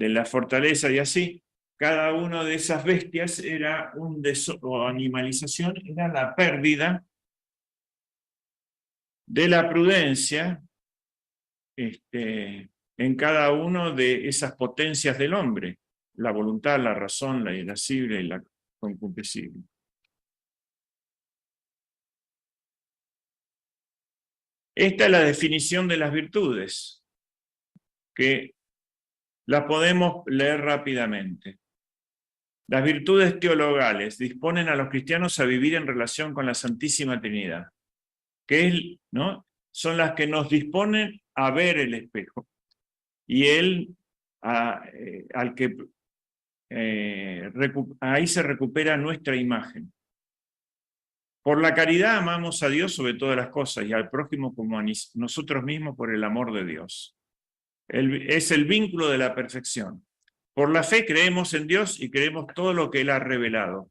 la fortaleza y así. Cada una de esas bestias era o animalización, era la pérdida de la prudencia en cada una de esas potencias del hombre, la voluntad, la razón, la irascible y la concupiscible. Esta es la definición de las virtudes, que la podemos leer rápidamente. Las virtudes teologales disponen a los cristianos a vivir en relación con la Santísima Trinidad, ¿no? Son las que nos disponen a ver el espejo y ahí se recupera nuestra imagen. Por la caridad amamos a Dios sobre todas las cosas y al prójimo como a nosotros mismos por el amor de Dios. Es el vínculo de la perfección. Por la fe creemos en Dios y creemos todo lo que Él ha revelado.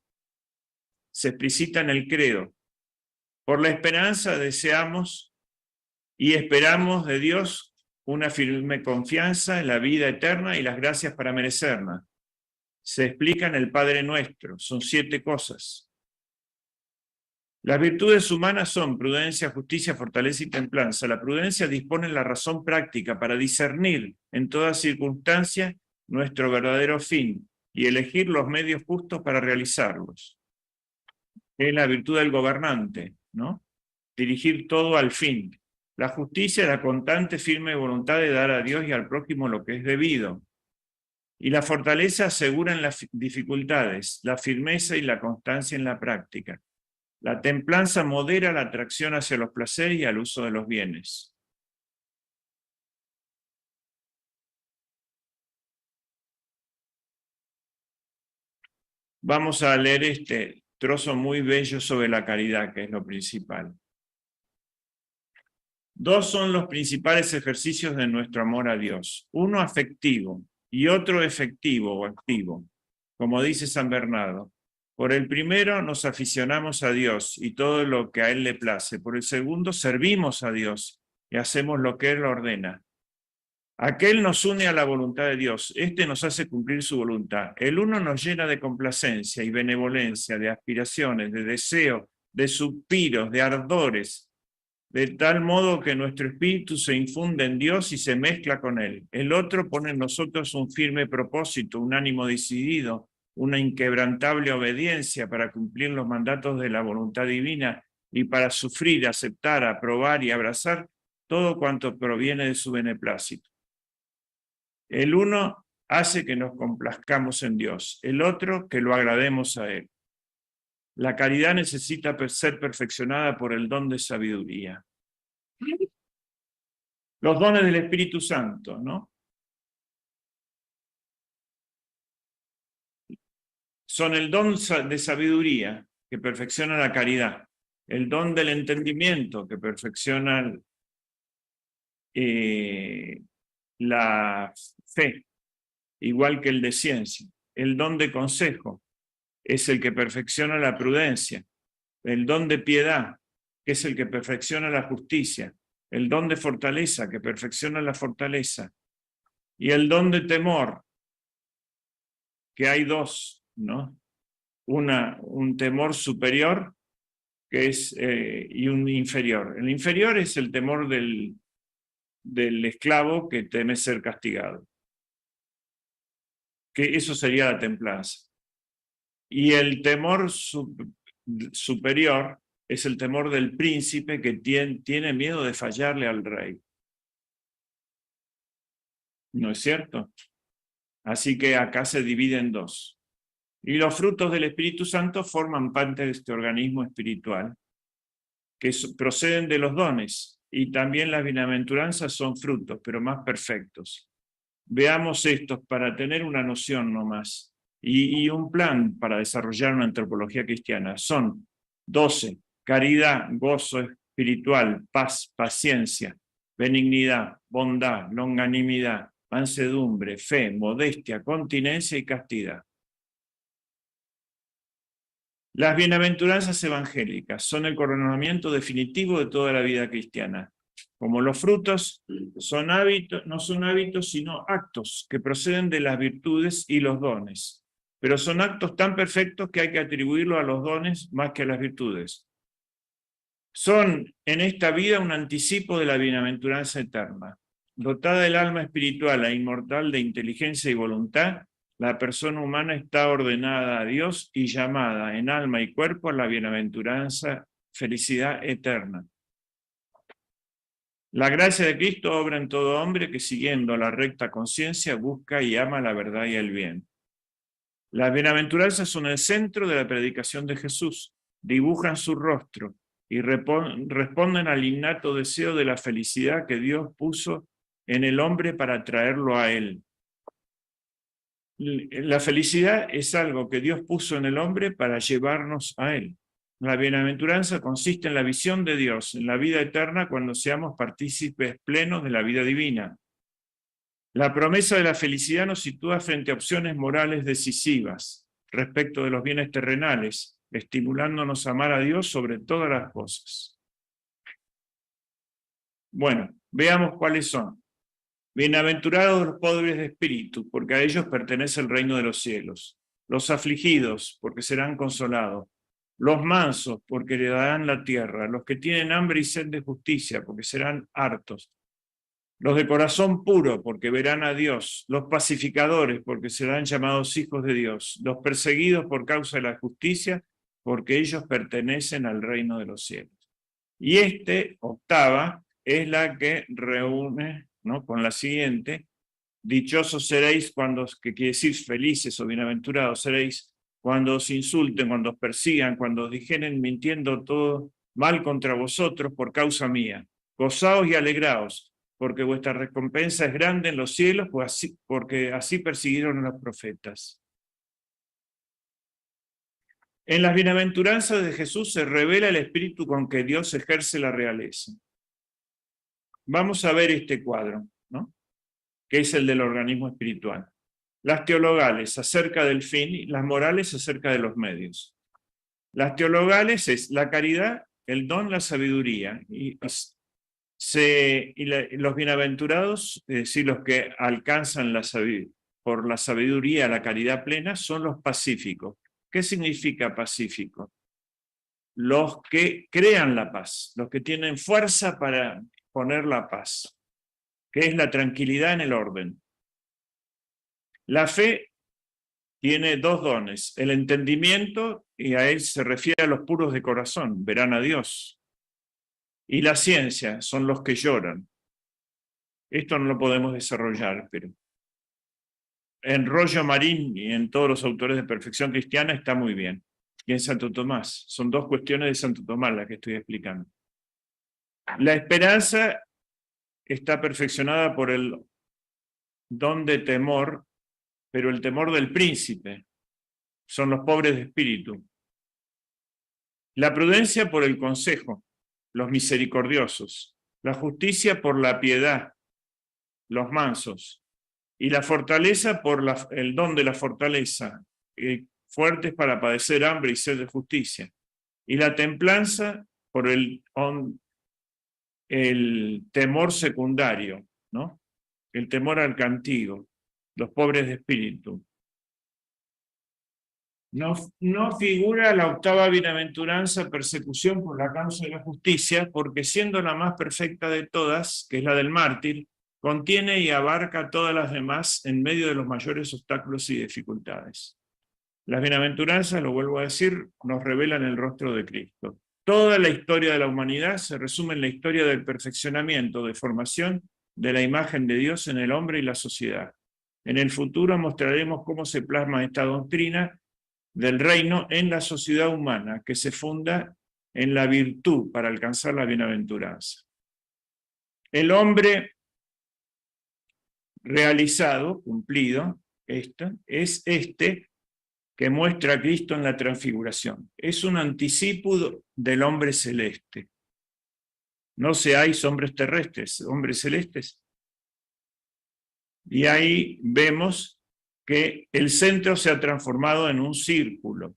Se explicita en el credo. Por la esperanza deseamos y esperamos de Dios una firme confianza en la vida eterna y las gracias para merecerla. Se explica en el Padre Nuestro. Son 7 cosas. Las virtudes humanas son prudencia, justicia, fortaleza y templanza. La prudencia dispone la razón práctica para discernir en toda circunstancia nuestro verdadero fin y elegir los medios justos para realizarlos. Es la virtud del gobernante, ¿no? Dirigir todo al fin. La justicia es la constante, firme voluntad de dar a Dios y al prójimo lo que es debido. Y la fortaleza asegura en las dificultades, la firmeza y la constancia en la práctica. La templanza modera la atracción hacia los placeres y al uso de los bienes. Vamos a leer este trozo muy bello sobre la caridad, que es lo principal. 2 son los principales ejercicios de nuestro amor a Dios. Uno afectivo y otro efectivo o activo, como dice San Bernardo. Por el primero nos aficionamos a Dios y todo lo que a Él le place. Por el segundo servimos a Dios y hacemos lo que Él ordena. Aquel nos une a la voluntad de Dios, este nos hace cumplir su voluntad. El uno nos llena de complacencia y benevolencia, de aspiraciones, de deseos, de suspiros, de ardores, de tal modo que nuestro espíritu se infunde en Dios y se mezcla con Él. El otro pone en nosotros un firme propósito, un ánimo decidido, una inquebrantable obediencia para cumplir los mandatos de la voluntad divina y para sufrir, aceptar, aprobar y abrazar todo cuanto proviene de su beneplácito. El uno hace que nos complazcamos en Dios, el otro que lo agrademos a Él. La caridad necesita ser perfeccionada por el don de sabiduría. Los dones del Espíritu Santo, ¿no? Son el don de sabiduría que perfecciona la caridad. el don del entendimiento que perfecciona la fe, igual que el de ciencia. El don de consejo es el que perfecciona la prudencia. El don de piedad, que es el que perfecciona la justicia. El don de fortaleza, que perfecciona la fortaleza. Y el don de temor, que hay dos, ¿no? Un temor superior que es, y un inferior. El inferior es el temor del esclavo que teme ser castigado. Que eso sería la templanza. Y el temor superior es el temor del príncipe que tiene miedo de fallarle al rey. ¿No es cierto? Así que acá se divide en dos. Y los frutos del Espíritu Santo forman parte de este organismo espiritual, que proceden de los dones, y también las bienaventuranzas son frutos, pero más perfectos. Veamos estos para tener una noción nomás, y un plan para desarrollar una antropología cristiana. Son 12: caridad, gozo espiritual, paz, paciencia, benignidad, bondad, longanimidad, mansedumbre, fe, modestia, continencia y castidad. Las bienaventuranzas evangélicas son el coronamiento definitivo de toda la vida cristiana. Como los frutos son hábitos, no son hábitos sino actos que proceden de las virtudes y los dones. Pero son actos tan perfectos que hay que atribuirlo a los dones más que a las virtudes. Son en esta vida un anticipo de la bienaventuranza eterna. Dotada el alma espiritual e inmortal de inteligencia y voluntad, la persona humana está ordenada a Dios y llamada en alma y cuerpo a la bienaventuranza, felicidad eterna. La gracia de Cristo obra en todo hombre que, siguiendo la recta conciencia, busca y ama la verdad y el bien. Las bienaventuranzas son el centro de la predicación de Jesús, dibujan su rostro y responden al innato deseo de la felicidad que Dios puso en el hombre para traerlo a él. La felicidad es algo que Dios puso en el hombre para llevarnos a él. La bienaventuranza consiste en la visión de Dios, en la vida eterna, cuando seamos partícipes plenos de la vida divina. La promesa de la felicidad nos sitúa frente a opciones morales decisivas respecto de los bienes terrenales, estimulándonos a amar a Dios sobre todas las cosas. Bueno, veamos cuáles son. Bienaventurados los pobres de espíritu, porque a ellos pertenece el reino de los cielos. Los afligidos, porque serán consolados. Los mansos, porque heredarán la tierra. Los que tienen hambre y sed de justicia, porque serán hartos. Los de corazón puro, porque verán a Dios. Los pacificadores, porque serán llamados hijos de Dios. Los perseguidos por causa de la justicia, porque ellos pertenecen al reino de los cielos. Y octava, es la que reúne, ¿no?, con la siguiente: dichosos seréis cuando, que quiere decir felices o bienaventurados seréis, cuando os insulten, cuando os persigan, cuando os dijeren mintiendo todo mal contra vosotros por causa mía. Gozaos y alegraos, porque vuestra recompensa es grande en los cielos, porque así persiguieron a los profetas. En las bienaventuranzas de Jesús se revela el espíritu con que Dios ejerce la realeza. Vamos a ver este cuadro, ¿no?, que es el del organismo espiritual. Las teologales acerca del fin y las morales acerca de los medios. Las teologales es la caridad, el don, la sabiduría. Los bienaventurados, es decir, los que alcanzan por la sabiduría la caridad plena, son los pacíficos. ¿Qué significa pacífico? Los que crean la paz, los que tienen fuerza para poner la paz, que es la tranquilidad en el orden. La fe tiene dos dones: el entendimiento, y a él se refiere a los puros de corazón, verán a Dios. Y la ciencia son los que lloran. Esto no lo podemos desarrollar, pero en Rollo Marín y en todos los autores de perfección cristiana está muy bien. Y en Santo Tomás, son dos cuestiones de Santo Tomás las que estoy explicando. La esperanza está perfeccionada por el don de temor, pero el temor del príncipe. Son los pobres de espíritu. La prudencia por el consejo, los misericordiosos. La justicia por la piedad, los mansos. Y la fortaleza por el don de la fortaleza, fuertes para padecer hambre y sed de justicia. Y la templanza por el temor secundario, ¿no? El temor al castigo, los pobres de espíritu. No figura la octava bienaventuranza, persecución por la causa de la justicia, porque siendo la más perfecta de todas, que es la del mártir, contiene y abarca todas las demás en medio de los mayores obstáculos y dificultades. Las bienaventuranzas, lo vuelvo a decir, nos revelan el rostro de Cristo. Toda la historia de la humanidad se resume en la historia del perfeccionamiento, de formación de la imagen de Dios en el hombre y la sociedad. En el futuro mostraremos cómo se plasma esta doctrina del reino en la sociedad humana, que se funda en la virtud para alcanzar la bienaventuranza. El hombre realizado, cumplido, es este que muestra a Cristo en la transfiguración. Es un anticipo del hombre celeste. No seáis hombres terrestres, hombres celestes. Y ahí vemos que el centro se ha transformado en un círculo.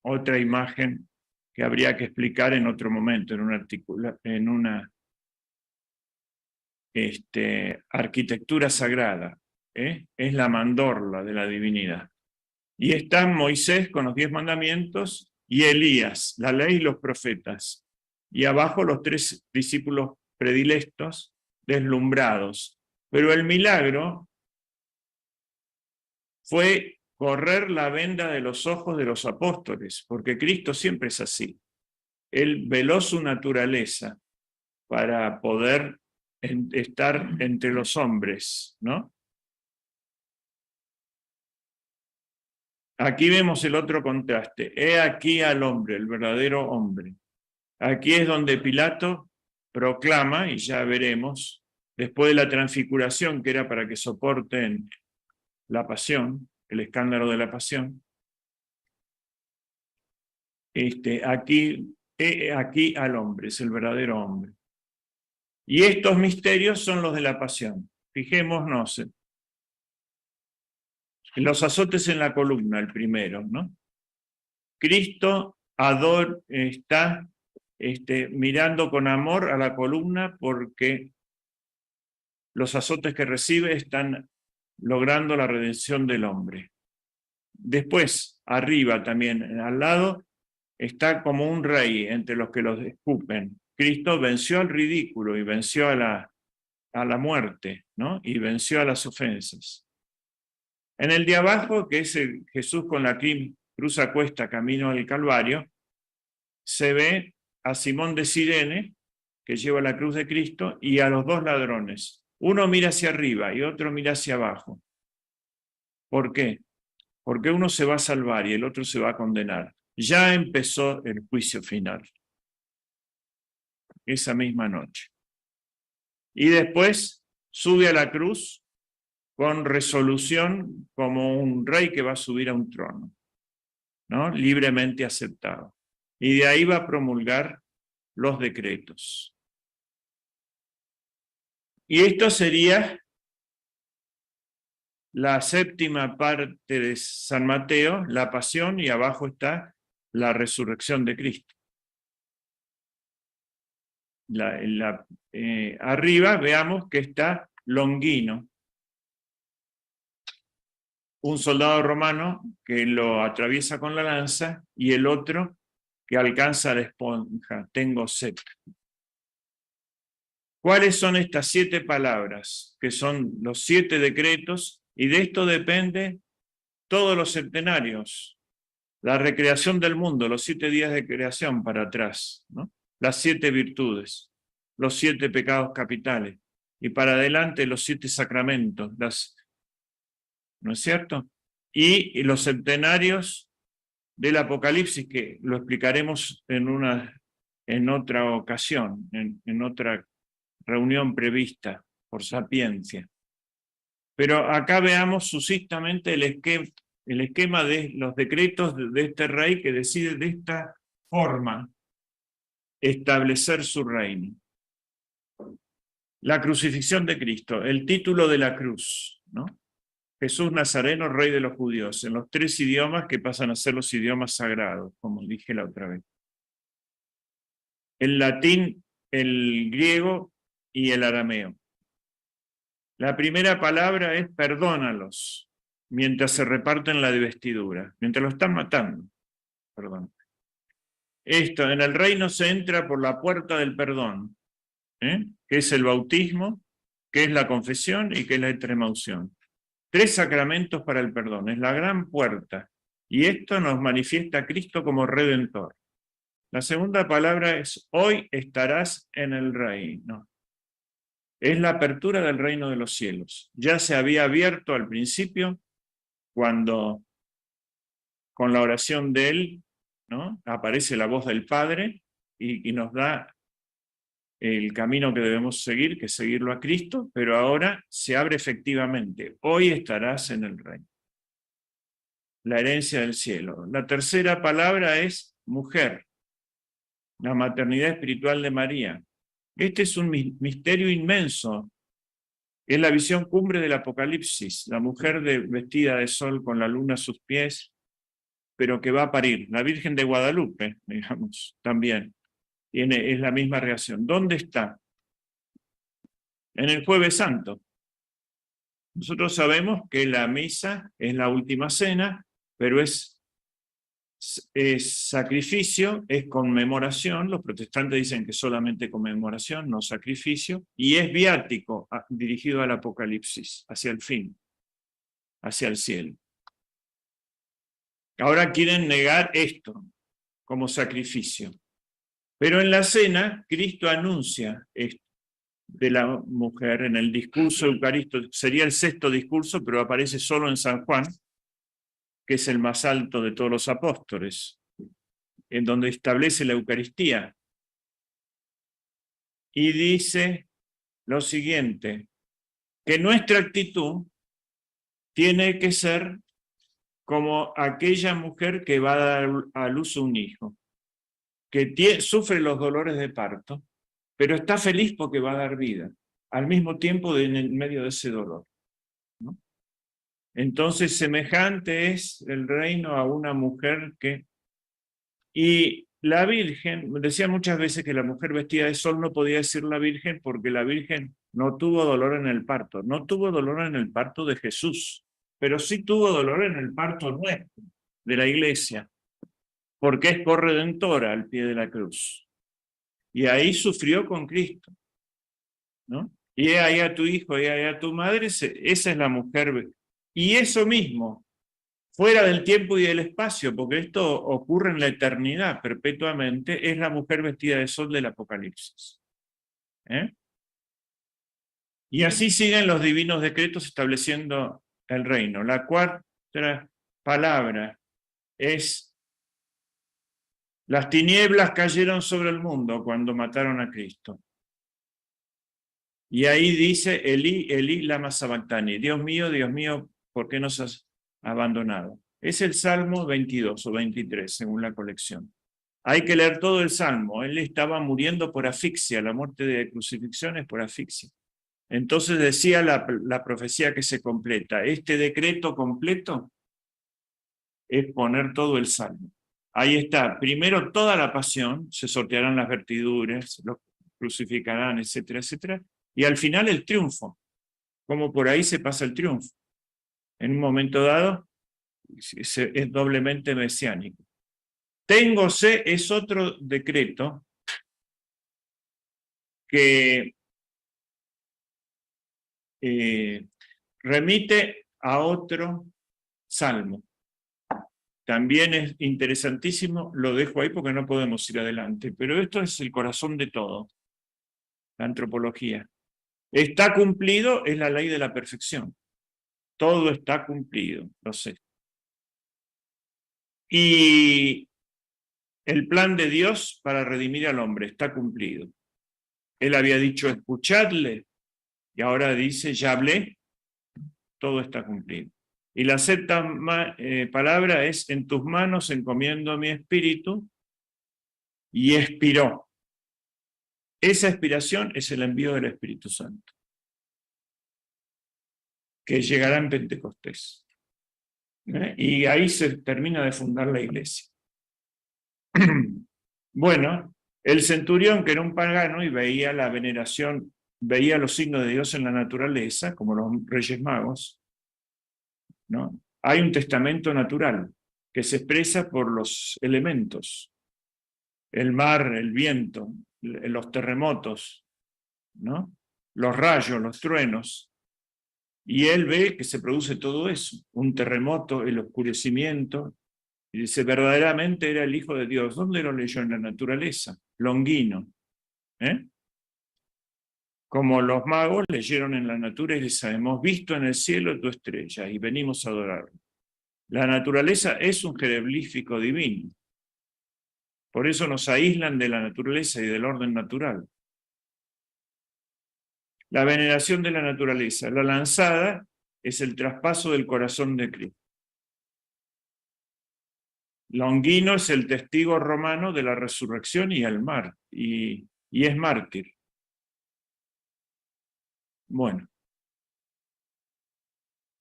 Otra imagen que habría que explicar en otro momento, en una arquitectura sagrada. Es la mandorla de la divinidad. Y están Moisés con los 10 mandamientos y Elías, la ley y los profetas. Y abajo los 3 discípulos predilectos, deslumbrados. Pero el milagro fue correr la venda de los ojos de los apóstoles, porque Cristo siempre es así. Él veló su naturaleza para poder estar entre los hombres, ¿no? Aquí vemos el otro contraste. He aquí al hombre, el verdadero hombre. Aquí es donde Pilato proclama, y ya veremos, después de la transfiguración, que era para que soporten la pasión, el escándalo de la pasión, aquí al hombre, es el verdadero hombre. Y estos misterios son los de la pasión. Fijémonos en los azotes en la columna, el primero, ¿no? Cristo está mirando con amor a la columna porque los azotes que recibe están logrando la redención del hombre. Después, arriba también, al lado, está como un rey entre los que los escupen. Cristo venció al ridículo y venció a la muerte, ¿no? Y venció a las ofensas. En el de abajo, que es Jesús con la cruz a cuesta camino al Calvario, se ve a Simón de Cirene, que lleva la cruz de Cristo, y a los 2 ladrones. Uno mira hacia arriba y otro mira hacia abajo. ¿Por qué? Porque uno se va a salvar y el otro se va a condenar. Ya empezó el juicio final, esa misma noche. Y después sube a la cruz con resolución como un rey que va a subir a un trono, ¿no? Libremente aceptado. Y de ahí va a promulgar los decretos. Y esto sería la 7ª parte de San Mateo, la pasión, y abajo está la resurrección de Cristo. Arriba veamos que está Longino, un soldado romano que lo atraviesa con la lanza y el otro que alcanza la esponja, tengo sed. ¿Cuáles son estas 7 palabras? Que son los 7 decretos, y de esto depende todos los centenarios, la recreación del mundo, los 7 días de creación para atrás, ¿no? Las 7 virtudes, los 7 pecados capitales, y para adelante los 7 sacramentos, ¿no es cierto? Y los centenarios del Apocalipsis, que lo explicaremos en otra ocasión, en otra reunión prevista por Sapiencia. Pero acá veamos sucintamente el esquema de los decretos de este rey que decide de esta forma establecer su reino. La crucifixión de Cristo, el título de la cruz, ¿no? Jesús Nazareno, Rey de los Judíos, en los 3 idiomas que pasan a ser los idiomas sagrados, como dije la otra vez. El latín, el griego y el arameo. La primera palabra es perdónalos, mientras se reparten la vestidura, mientras lo están matando. Perdón. Esto, en el reino se entra por la puerta del perdón, que es el bautismo, que es la confesión y que es la extremaunción. 3 sacramentos para el perdón, es la gran puerta. Y esto nos manifiesta a Cristo como Redentor. La segunda palabra es, hoy estarás en el reino. Es la apertura del reino de los cielos. Ya se había abierto al principio, cuando con la oración de él, ¿no?, aparece la voz del Padre y nos da el camino que debemos seguir, que es seguirlo a Cristo, pero ahora se abre efectivamente. Hoy estarás en el reino. La herencia del cielo. La tercera palabra es mujer, la maternidad espiritual de María. Este es un misterio inmenso. Es la visión cumbre del Apocalipsis, la mujer vestida de sol con la luna a sus pies, pero que va a parir. La Virgen de Guadalupe, digamos, también es la misma reacción. ¿Dónde está? En el Jueves Santo. Nosotros sabemos que la misa es la última cena, pero es sacrificio, es conmemoración. Los protestantes dicen que solamente conmemoración, no sacrificio, y es viático dirigido al Apocalipsis, hacia el fin, hacia el cielo. Ahora quieren negar esto como sacrificio. Pero en la cena, Cristo anuncia esto de la mujer en el discurso eucarístico. Sería el 6º discurso, pero aparece solo en San Juan, que es el más alto de todos los apóstoles, en donde establece la Eucaristía. Y dice lo siguiente, que nuestra actitud tiene que ser como aquella mujer que va a dar a luz un hijo, que sufre los dolores de parto, pero está feliz porque va a dar vida, al mismo tiempo en medio de ese dolor, ¿no? Entonces, semejante es el reino a una mujer que... Y la Virgen, decía muchas veces que la mujer vestida de sol no podía decir la Virgen porque la Virgen no tuvo dolor en el parto. No tuvo dolor en el parto de Jesús, pero sí tuvo dolor en el parto nuestro, de la Iglesia, porque es corredentora al pie de la cruz. Y ahí sufrió con Cristo, ¿no? Y ahí a tu hijo, y ahí a tu madre, esa es la mujer. Y eso mismo, fuera del tiempo y del espacio, porque esto ocurre en la eternidad perpetuamente, es la mujer vestida de sol del Apocalipsis. Y así siguen los divinos decretos estableciendo el reino. La cuarta palabra es: las tinieblas cayeron sobre el mundo cuando mataron a Cristo. Y ahí dice, Elí, Elí, lama sabactani, Dios mío, ¿por qué nos has abandonado? Es el Salmo 22 o 23, según la colección. Hay que leer todo el Salmo. Él estaba muriendo por asfixia, la muerte de crucifixión es por asfixia. Entonces decía la profecía que se completa. Este decreto completo es poner todo el Salmo. Ahí está. Primero toda la pasión, se sortearán las vertiduras, los crucificarán, etcétera, etcétera. Y al final el triunfo. Como por ahí se pasa el triunfo. En un momento dado es doblemente mesiánico. Téngose es otro decreto que remite a otro salmo. También es interesantísimo, lo dejo ahí porque no podemos ir adelante, pero esto es el corazón de todo, la antropología. Está cumplido, es la ley de la perfección. Todo está cumplido, lo sé. Y el plan de Dios para redimir al hombre está cumplido. Él había dicho, escuchadle, y ahora dice, ya hablé, todo está cumplido. Y la sexta palabra es, en tus manos encomiendo mi espíritu, y expiró. Esa expiración es el envío del Espíritu Santo, que llegará en Pentecostés. Y ahí se termina de fundar la iglesia. Bueno, el centurión, que era un pagano y veía la veneración, veía los signos de Dios en la naturaleza, como los Reyes Magos, ¿no? Hay un testamento natural que se expresa por los elementos, el mar, el viento, los terremotos, ¿no? Los rayos, los truenos, y él ve que se produce todo eso, un terremoto, el oscurecimiento, y dice, verdaderamente era el Hijo de Dios. ¿Dónde lo leyó? En la naturaleza, Longino. Como los magos leyeron en la naturaleza, hemos visto en el cielo tu estrella y venimos a adorarlo. La naturaleza es un jeroglífico divino. Por eso nos aíslan de la naturaleza y del orden natural. La veneración de la naturaleza. La lanzada es el traspaso del corazón de Cristo. Longino es el testigo romano de la resurrección y el mar, y es mártir. Bueno,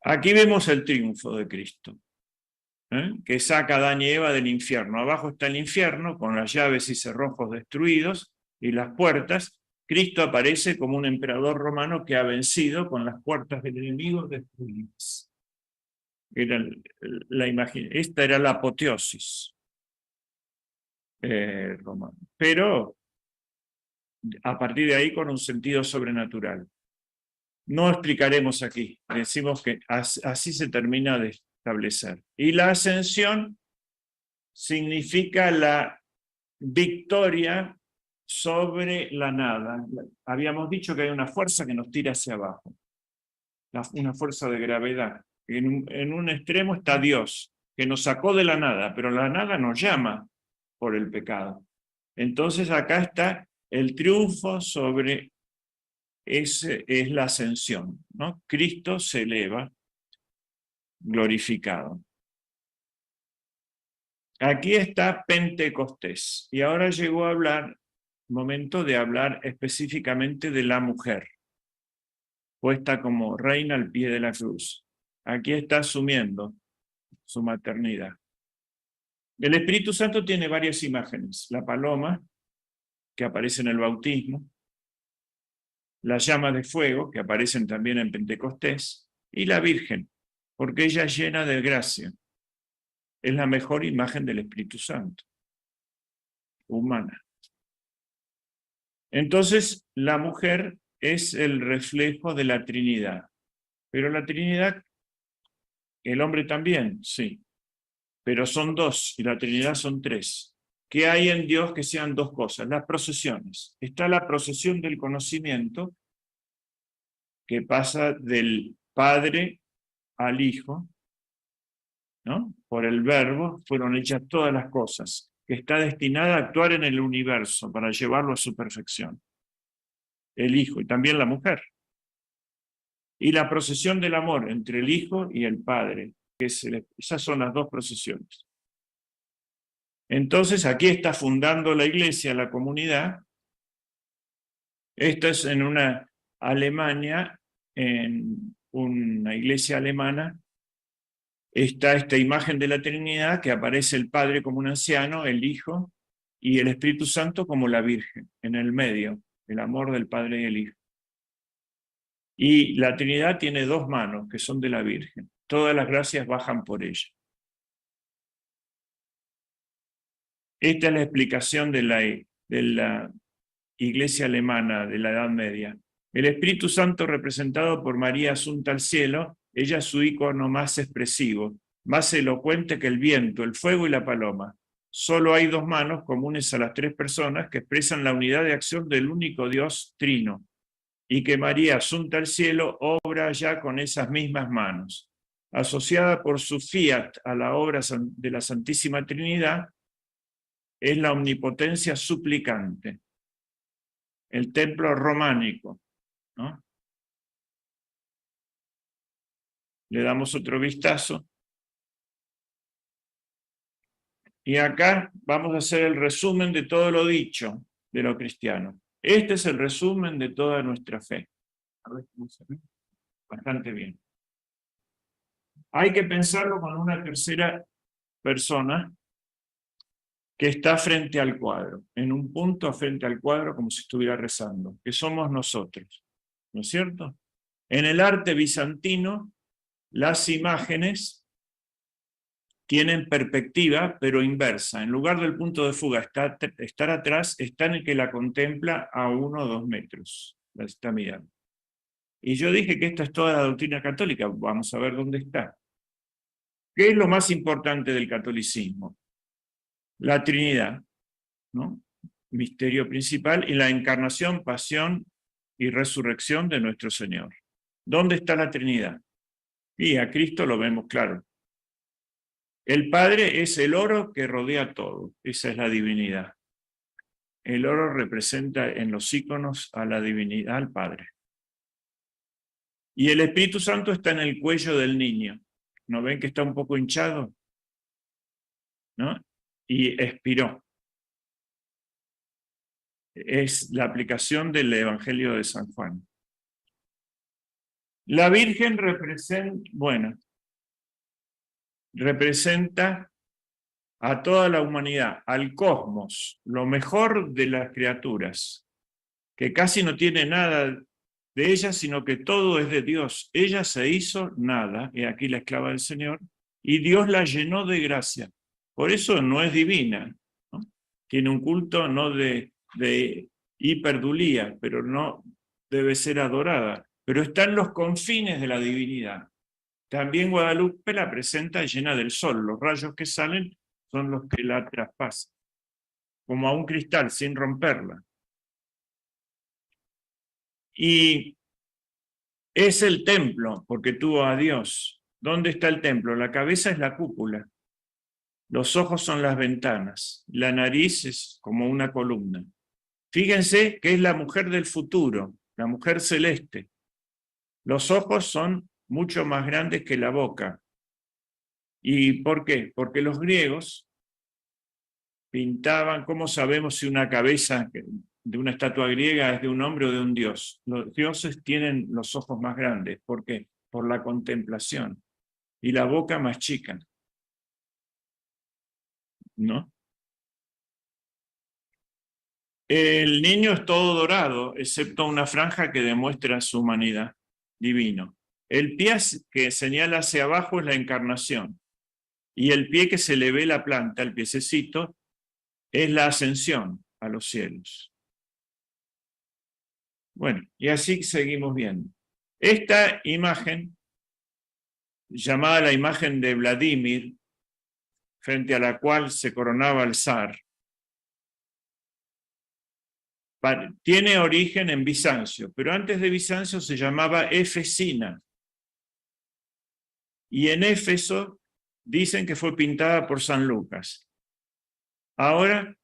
aquí vemos el triunfo de Cristo, que saca a Adán y Eva del infierno. Abajo está el infierno, con las llaves y cerrojos destruidos, y las puertas. Cristo aparece como un emperador romano que ha vencido con las puertas del enemigo destruidas. Era la imagen, esta era la apoteosis romana. Pero a partir de ahí con un sentido sobrenatural. No explicaremos aquí, decimos que así se termina de establecer. Y la ascensión significa la victoria sobre la nada. Habíamos dicho que hay una fuerza que nos tira hacia abajo, una fuerza de gravedad. En un extremo está Dios, que nos sacó de la nada, pero la nada nos llama por el pecado. Entonces acá está el triunfo sobre es la ascensión, ¿no? Cristo se eleva glorificado. Aquí está Pentecostés, y ahora llegó a hablar, momento de hablar específicamente de la mujer, puesta como reina al pie de la cruz. Aquí está asumiendo su maternidad. El Espíritu Santo tiene varias imágenes: la paloma, que aparece en el bautismo, las llamas de fuego, que aparecen también en Pentecostés, y la Virgen, porque ella es llena de gracia. Es la mejor imagen del Espíritu Santo, humana. Entonces, la mujer es el reflejo de la Trinidad. Pero la Trinidad, el hombre también, sí. Pero son dos, y la Trinidad son tres. ¿Qué hay en Dios que sean dos cosas? Las procesiones. Está la procesión del conocimiento, que pasa del Padre al Hijo, ¿no? Por el Verbo fueron hechas todas las cosas, que está destinada a actuar en el universo para llevarlo a su perfección. El Hijo y también la mujer. Y la procesión del amor entre el Hijo y el Padre, esas son las dos procesiones. Entonces aquí está fundando la iglesia, la comunidad. Esto es en una Alemania, en una iglesia alemana. Está esta imagen de la Trinidad, que aparece el Padre como un anciano, el Hijo, y el Espíritu Santo como la Virgen, en el medio, el amor del Padre y el Hijo. Y la Trinidad tiene dos manos, que son de la Virgen. Todas las gracias bajan por ella. Esta es la explicación de la iglesia alemana de la Edad Media. El Espíritu Santo, representado por María asunta al cielo, ella es su ícono más expresivo, más elocuente que el viento, el fuego y la paloma. Solo hay dos manos comunes a las tres personas que expresan la unidad de acción del único Dios trino, y que María asunta al cielo obra ya con esas mismas manos. Asociada por su fiat a la obra de la Santísima Trinidad, es la omnipotencia suplicante, el templo románico, ¿no? Le damos otro vistazo. Y acá vamos a hacer el resumen de todo lo dicho de lo cristiano. Este es el resumen de toda nuestra fe. A ver cómo se ve. Bastante bien. Hay que pensarlo con una tercera persona que está frente al cuadro, en un punto frente al cuadro como si estuviera rezando, que somos nosotros, ¿no es cierto? En el arte bizantino, las imágenes tienen perspectiva, pero inversa. En lugar del punto de fuga estar atrás, está en el que la contempla a 1 o 2 metros. La está mirando. Y yo dije que esta es toda la doctrina católica. Vamos a ver dónde está. ¿Qué es lo más importante del catolicismo? La Trinidad, ¿no? Misterio principal, y la encarnación, pasión y resurrección de nuestro Señor. ¿Dónde está la Trinidad? Y a Cristo lo vemos claro. El Padre es el oro que rodea todo. Esa es la divinidad. El oro representa en los íconos a la divinidad, al Padre. Y el Espíritu Santo está en el cuello del niño. ¿No ven que está un poco hinchado? ¿No? Y expiró. Es la aplicación del Evangelio de San Juan. La Virgen representa a toda la humanidad, al cosmos, lo mejor de las criaturas, que casi no tiene nada de ella, sino que todo es de Dios. Ella se hizo nada, y aquí la esclava del Señor, y Dios la llenó de gracia. Por eso no es divina, ¿no? Tiene un culto no de hiperdulía, pero no debe ser adorada. Pero está en los confines de la divinidad. También Guadalupe la presenta llena del sol. Los rayos que salen son los que la traspasan, como a un cristal, sin romperla. Y es el templo, porque tuvo a Dios. ¿Dónde está el templo? La cabeza es la cúpula. Los ojos son las ventanas. La nariz es como una columna. Fíjense que es la mujer del futuro, la mujer celeste. Los ojos son mucho más grandes que la boca. ¿Y por qué? Porque los griegos pintaban, ¿cómo sabemos si una cabeza de una estatua griega es de un hombre o de un dios? Los dioses tienen los ojos más grandes. ¿Por qué? Por la contemplación. Y la boca más chica, ¿no? El niño es todo dorado, excepto una franja que demuestra su humanidad, divino. El pie que señala hacia abajo es la encarnación. Y el pie que se le ve la planta, el piececito, es la ascensión a los cielos. Bueno, y así seguimos viendo. Esta imagen, llamada la imagen de Vladimir, frente a la cual se coronaba el zar, tiene origen en Bizancio, pero antes de Bizancio se llamaba Efesina. Y en Éfeso dicen que fue pintada por San Lucas. Ahora,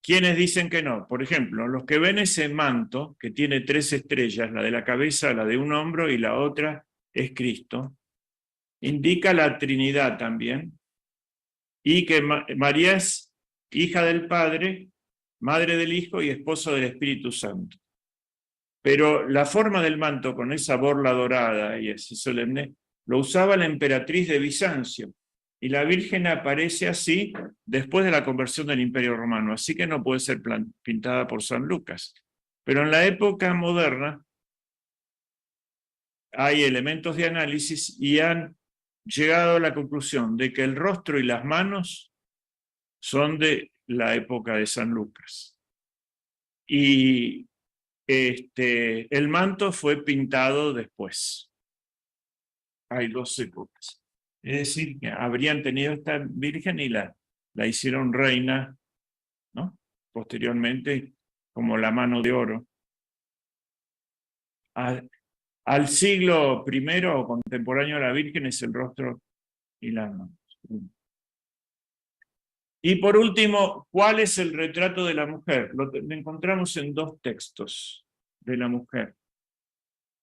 ¿quiénes dicen que no? Por ejemplo, los que ven ese manto, que tiene 3 estrellas, la de la cabeza, la de un hombro y la otra es Cristo, indica la Trinidad también, y que María es hija del Padre, madre del Hijo y esposa del Espíritu Santo. Pero la forma del manto con esa borla dorada y ese solemne, lo usaba la emperatriz de Bizancio, y la Virgen aparece así después de la conversión del Imperio Romano, así que no puede ser pintada por San Lucas. Pero en la época moderna hay elementos de análisis y han llegado a la conclusión de que el rostro y las manos son de la época de San Lucas. Y el manto fue pintado después. Hay 2 épocas. Es decir, que habrían tenido esta virgen y la hicieron reina, ¿no? Posteriormente, como la mano de oro. Al siglo I o contemporáneo a la Virgen es el rostro y las manos. Y por último, ¿cuál es el retrato de la mujer? Lo encontramos en 2 textos de la mujer.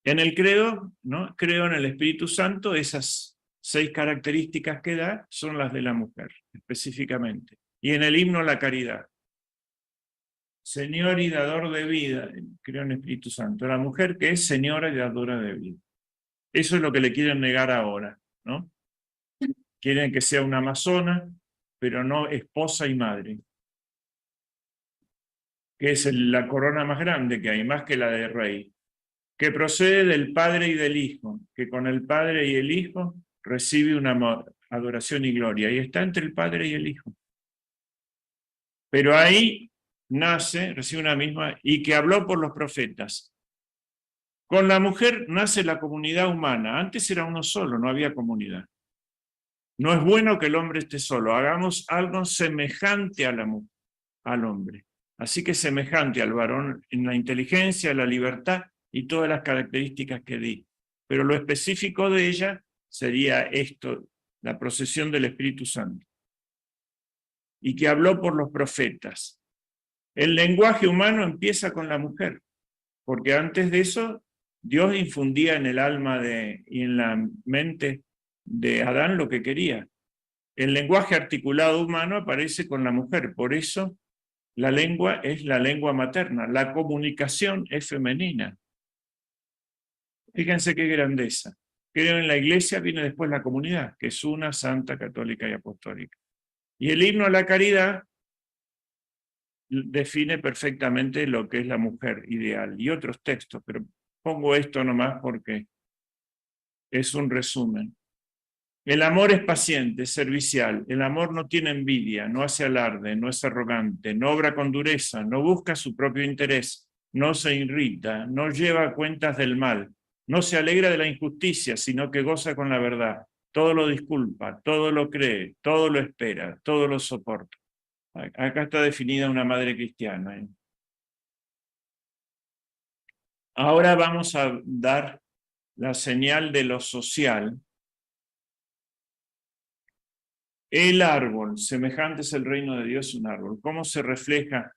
En el credo, ¿no? Creo en el Espíritu Santo, esas 6 características que da son las de la mujer, específicamente. Y en el himno la caridad. Señor y dador de vida, creo en Espíritu Santo. La mujer que es señora y dadora de vida. Eso es lo que le quieren negar ahora, ¿no? Quieren que sea una amazona, pero no esposa y madre. Que es la corona más grande que hay, más que la de rey. Que procede del Padre y del Hijo, que con el Padre y el Hijo recibe una adoración y gloria. Y está entre el Padre y el Hijo. Pero ahí nace, recibe una misma, y que habló por los profetas. Con la mujer nace la comunidad humana. Antes era uno solo, no había comunidad. No es bueno que el hombre esté solo. Hagamos algo semejante a al hombre. Así que semejante al varón en la inteligencia, la libertad y todas las características que di. Pero lo específico de ella sería esto, la procesión del Espíritu Santo. Y que habló por los profetas. El lenguaje humano empieza con la mujer, porque antes de eso Dios infundía en el alma y en la mente de Adán lo que quería. El lenguaje articulado humano aparece con la mujer, por eso la lengua es la lengua materna, la comunicación es femenina. Fíjense qué grandeza. Creo en la iglesia, viene después la comunidad, que es una, santa, católica y apostólica. Y el himno a la caridad define perfectamente lo que es la mujer ideal, y otros textos, pero pongo esto nomás porque es un resumen. El amor es paciente, es servicial, el amor no tiene envidia, no hace alarde, no es arrogante, no obra con dureza, no busca su propio interés, no se irrita, no lleva cuentas del mal, no se alegra de la injusticia, sino que goza con la verdad, todo lo disculpa, todo lo cree, todo lo espera, todo lo soporta. Acá está definida una madre cristiana. Ahora vamos a dar la señal de lo social. El árbol, semejante es el reino de Dios, un árbol. ¿Cómo se refleja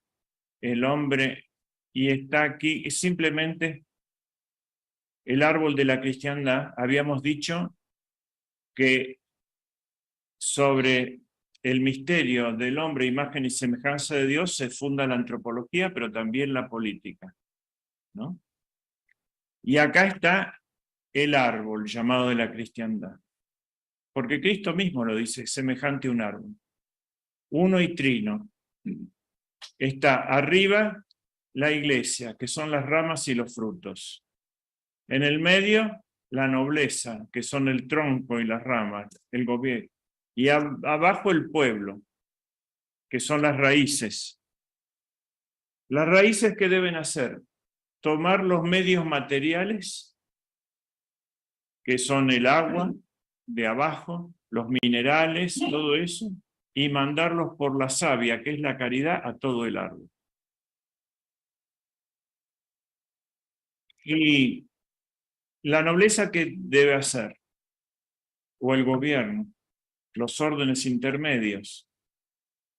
el hombre? Y está aquí, es simplemente el árbol de la cristiandad. Habíamos dicho que sobre el misterio del hombre, imagen y semejanza de Dios, se funda la antropología, pero también la política, ¿no? Y acá está el árbol llamado de la cristiandad. Porque Cristo mismo lo dice, semejante a un árbol. Uno y trino. Está arriba la iglesia, que son las ramas y los frutos. En el medio, la nobleza, que son el tronco y las ramas, el gobierno. Y abajo el pueblo, que son las raíces. Las raíces, ¿qué deben hacer? Tomar los medios materiales, que son el agua de abajo, los minerales, todo eso, y mandarlos por la savia, que es la caridad, a todo el árbol. Y la nobleza, ¿qué debe hacer? O el gobierno, los órdenes intermedios.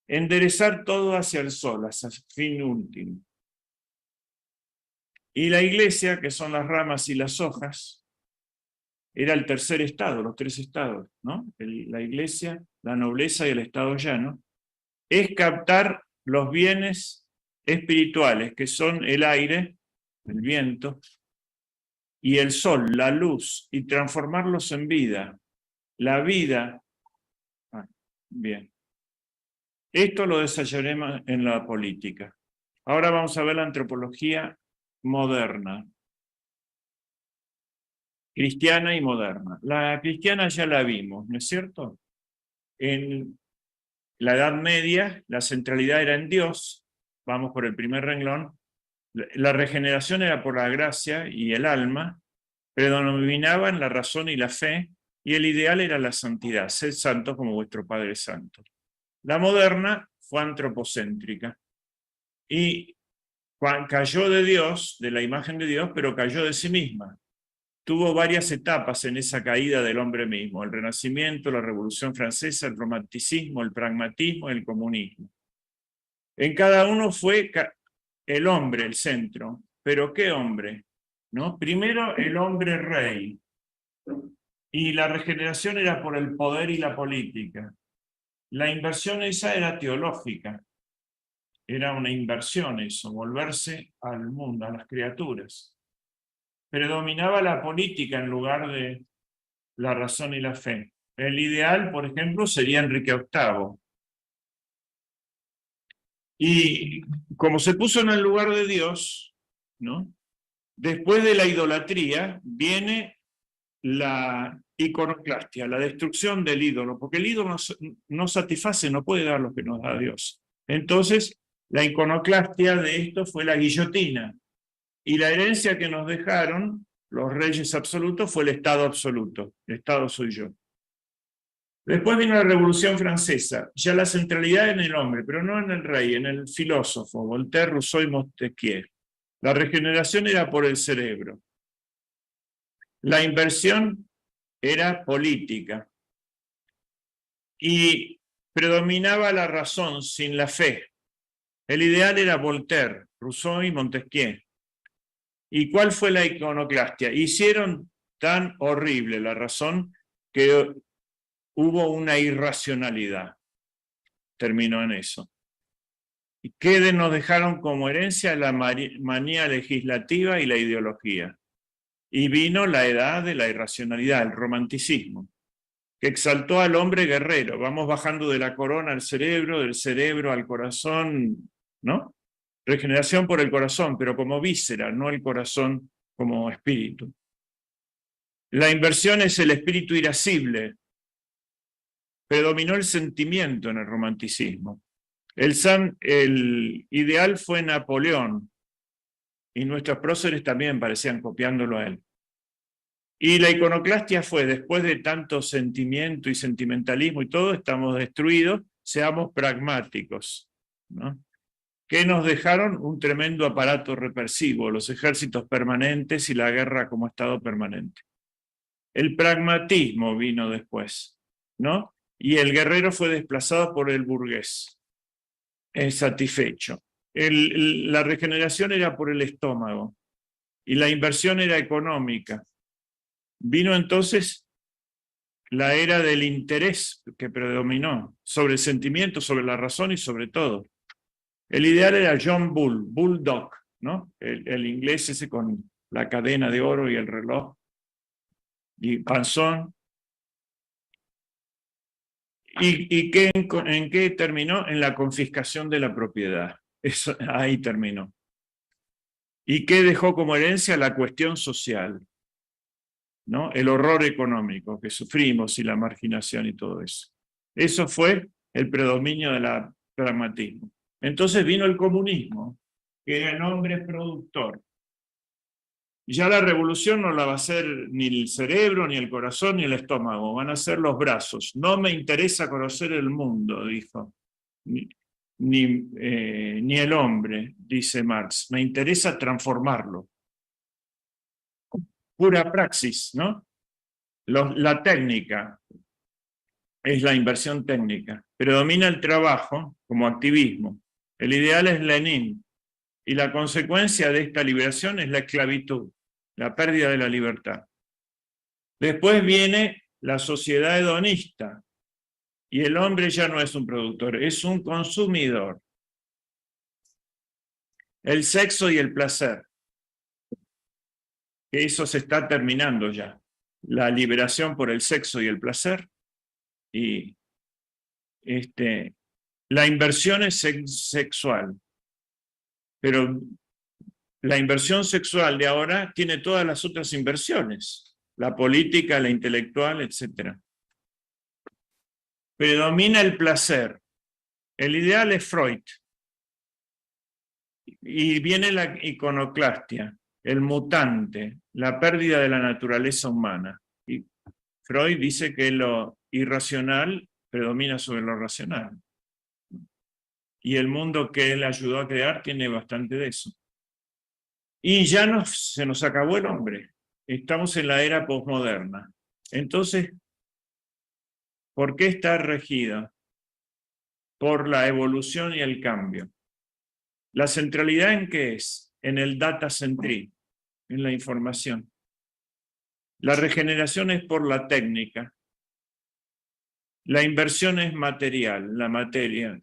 Enderezar todo hacia el sol, hacia el fin último. Y la iglesia, que son las ramas y las hojas, era el tercer estado, los 3 estados, ¿no? La iglesia, la nobleza y el estado llano, es captar los bienes espirituales, que son el aire, el viento, y el sol, la luz, y transformarlos en vida. La vida, bien. Esto lo desarrollaremos en la política. Ahora vamos a ver la antropología moderna. Cristiana y moderna. La cristiana ya la vimos, ¿no es cierto? En la Edad Media, la centralidad era en Dios. Vamos por el primer renglón. La regeneración era por la gracia y el alma. Predominaban la razón y la fe. Y el ideal era la santidad. Sed santos como vuestro Padre es santo. La moderna fue antropocéntrica. Y cayó de Dios, de la imagen de Dios, pero cayó de sí misma. Tuvo varias etapas en esa caída del hombre mismo: el Renacimiento, la Revolución Francesa, el Romanticismo, el Pragmatismo, el Comunismo. En cada uno fue el hombre el centro. ¿Pero qué hombre? ¿No? Primero el hombre rey. Y la regeneración era por el poder y la política. La inversión esa era teológica. Era una inversión eso, volverse al mundo, a las criaturas. Predominaba la política en lugar de la razón y la fe. El ideal, por ejemplo, sería Enrique VIII. Y como se puso en el lugar de Dios, ¿no? Después de la idolatría viene la iconoclastia, la destrucción del ídolo, porque el ídolo no satisface, no puede dar lo que nos da Dios. Entonces, la iconoclastia de esto fue la guillotina. Y la herencia que nos dejaron los reyes absolutos fue el Estado absoluto. El Estado soy yo. Después vino la Revolución Francesa, ya la centralidad en el hombre, pero no en el rey, en el filósofo, Voltaire, Rousseau y Montesquieu. La regeneración era por el cerebro. La inversión era política. Y predominaba la razón sin la fe. El ideal era Voltaire, Rousseau y Montesquieu. ¿Y cuál fue la iconoclastia? Hicieron tan horrible la razón que hubo una irracionalidad. Terminó en eso. ¿Y qué nos dejaron como herencia? La manía legislativa y la ideología. Y vino la edad de la irracionalidad, el romanticismo, que exaltó al hombre guerrero. Vamos bajando de la corona al cerebro, del cerebro al corazón, ¿no? Regeneración por el corazón, pero como víscera, no el corazón como espíritu. La inversión es el espíritu irascible. Predominó el sentimiento en el romanticismo. El ideal fue Napoleón, y nuestros próceres también parecían copiándolo a él. Y la iconoclastia fue, después de tanto sentimiento y sentimentalismo y todo, estamos destruidos, seamos pragmáticos, ¿no? Que nos dejaron un tremendo aparato represivo, los ejércitos permanentes y la guerra como estado permanente. El pragmatismo vino después, ¿no? Y el guerrero fue desplazado por el burgués, satisfecho. La regeneración era por el estómago y la inversión era económica. Vino entonces la era del interés que predominó sobre el sentimiento, sobre la razón y sobre todo. El ideal era John Bull, Bulldog, ¿no? El inglés ese con la cadena de oro y el reloj, y panzón. ¿Y en qué terminó? En la confiscación de la propiedad. Eso, ahí terminó. ¿Y qué dejó como herencia? La cuestión social, ¿no? El horror económico que sufrimos y la marginación y todo eso. Eso fue el predominio del pragmatismo. Entonces vino el comunismo, que era el hombre productor. Ya la revolución no la va a hacer ni el cerebro, ni el corazón, ni el estómago, van a ser los brazos. No me interesa conocer el mundo, dijo. Ni el hombre, dice Marx, me interesa transformarlo. Pura praxis, ¿no? La técnica es la inversión técnica, predomina el trabajo como activismo. El ideal es Lenin, y la consecuencia de esta liberación es la esclavitud, la pérdida de la libertad. Después viene la sociedad hedonista, y el hombre ya no es un productor, es un consumidor. El sexo y el placer, que eso se está terminando ya. La liberación por el sexo y el placer, y la inversión es sexual, pero la inversión sexual de ahora tiene todas las otras inversiones, la política, la intelectual, etc. Predomina el placer. El ideal es Freud. Y viene la iconoclastia, el mutante, la pérdida de la naturaleza humana. Y Freud dice que lo irracional predomina sobre lo racional. Y el mundo que él ayudó a crear tiene bastante de eso. Y ya se nos acabó el hombre. Estamos en la era posmoderna. Entonces, ¿por qué está regida? Por la evolución y el cambio. ¿La centralidad en qué es? En el data centric, en la información. La regeneración es por la técnica. La inversión es material, la materia.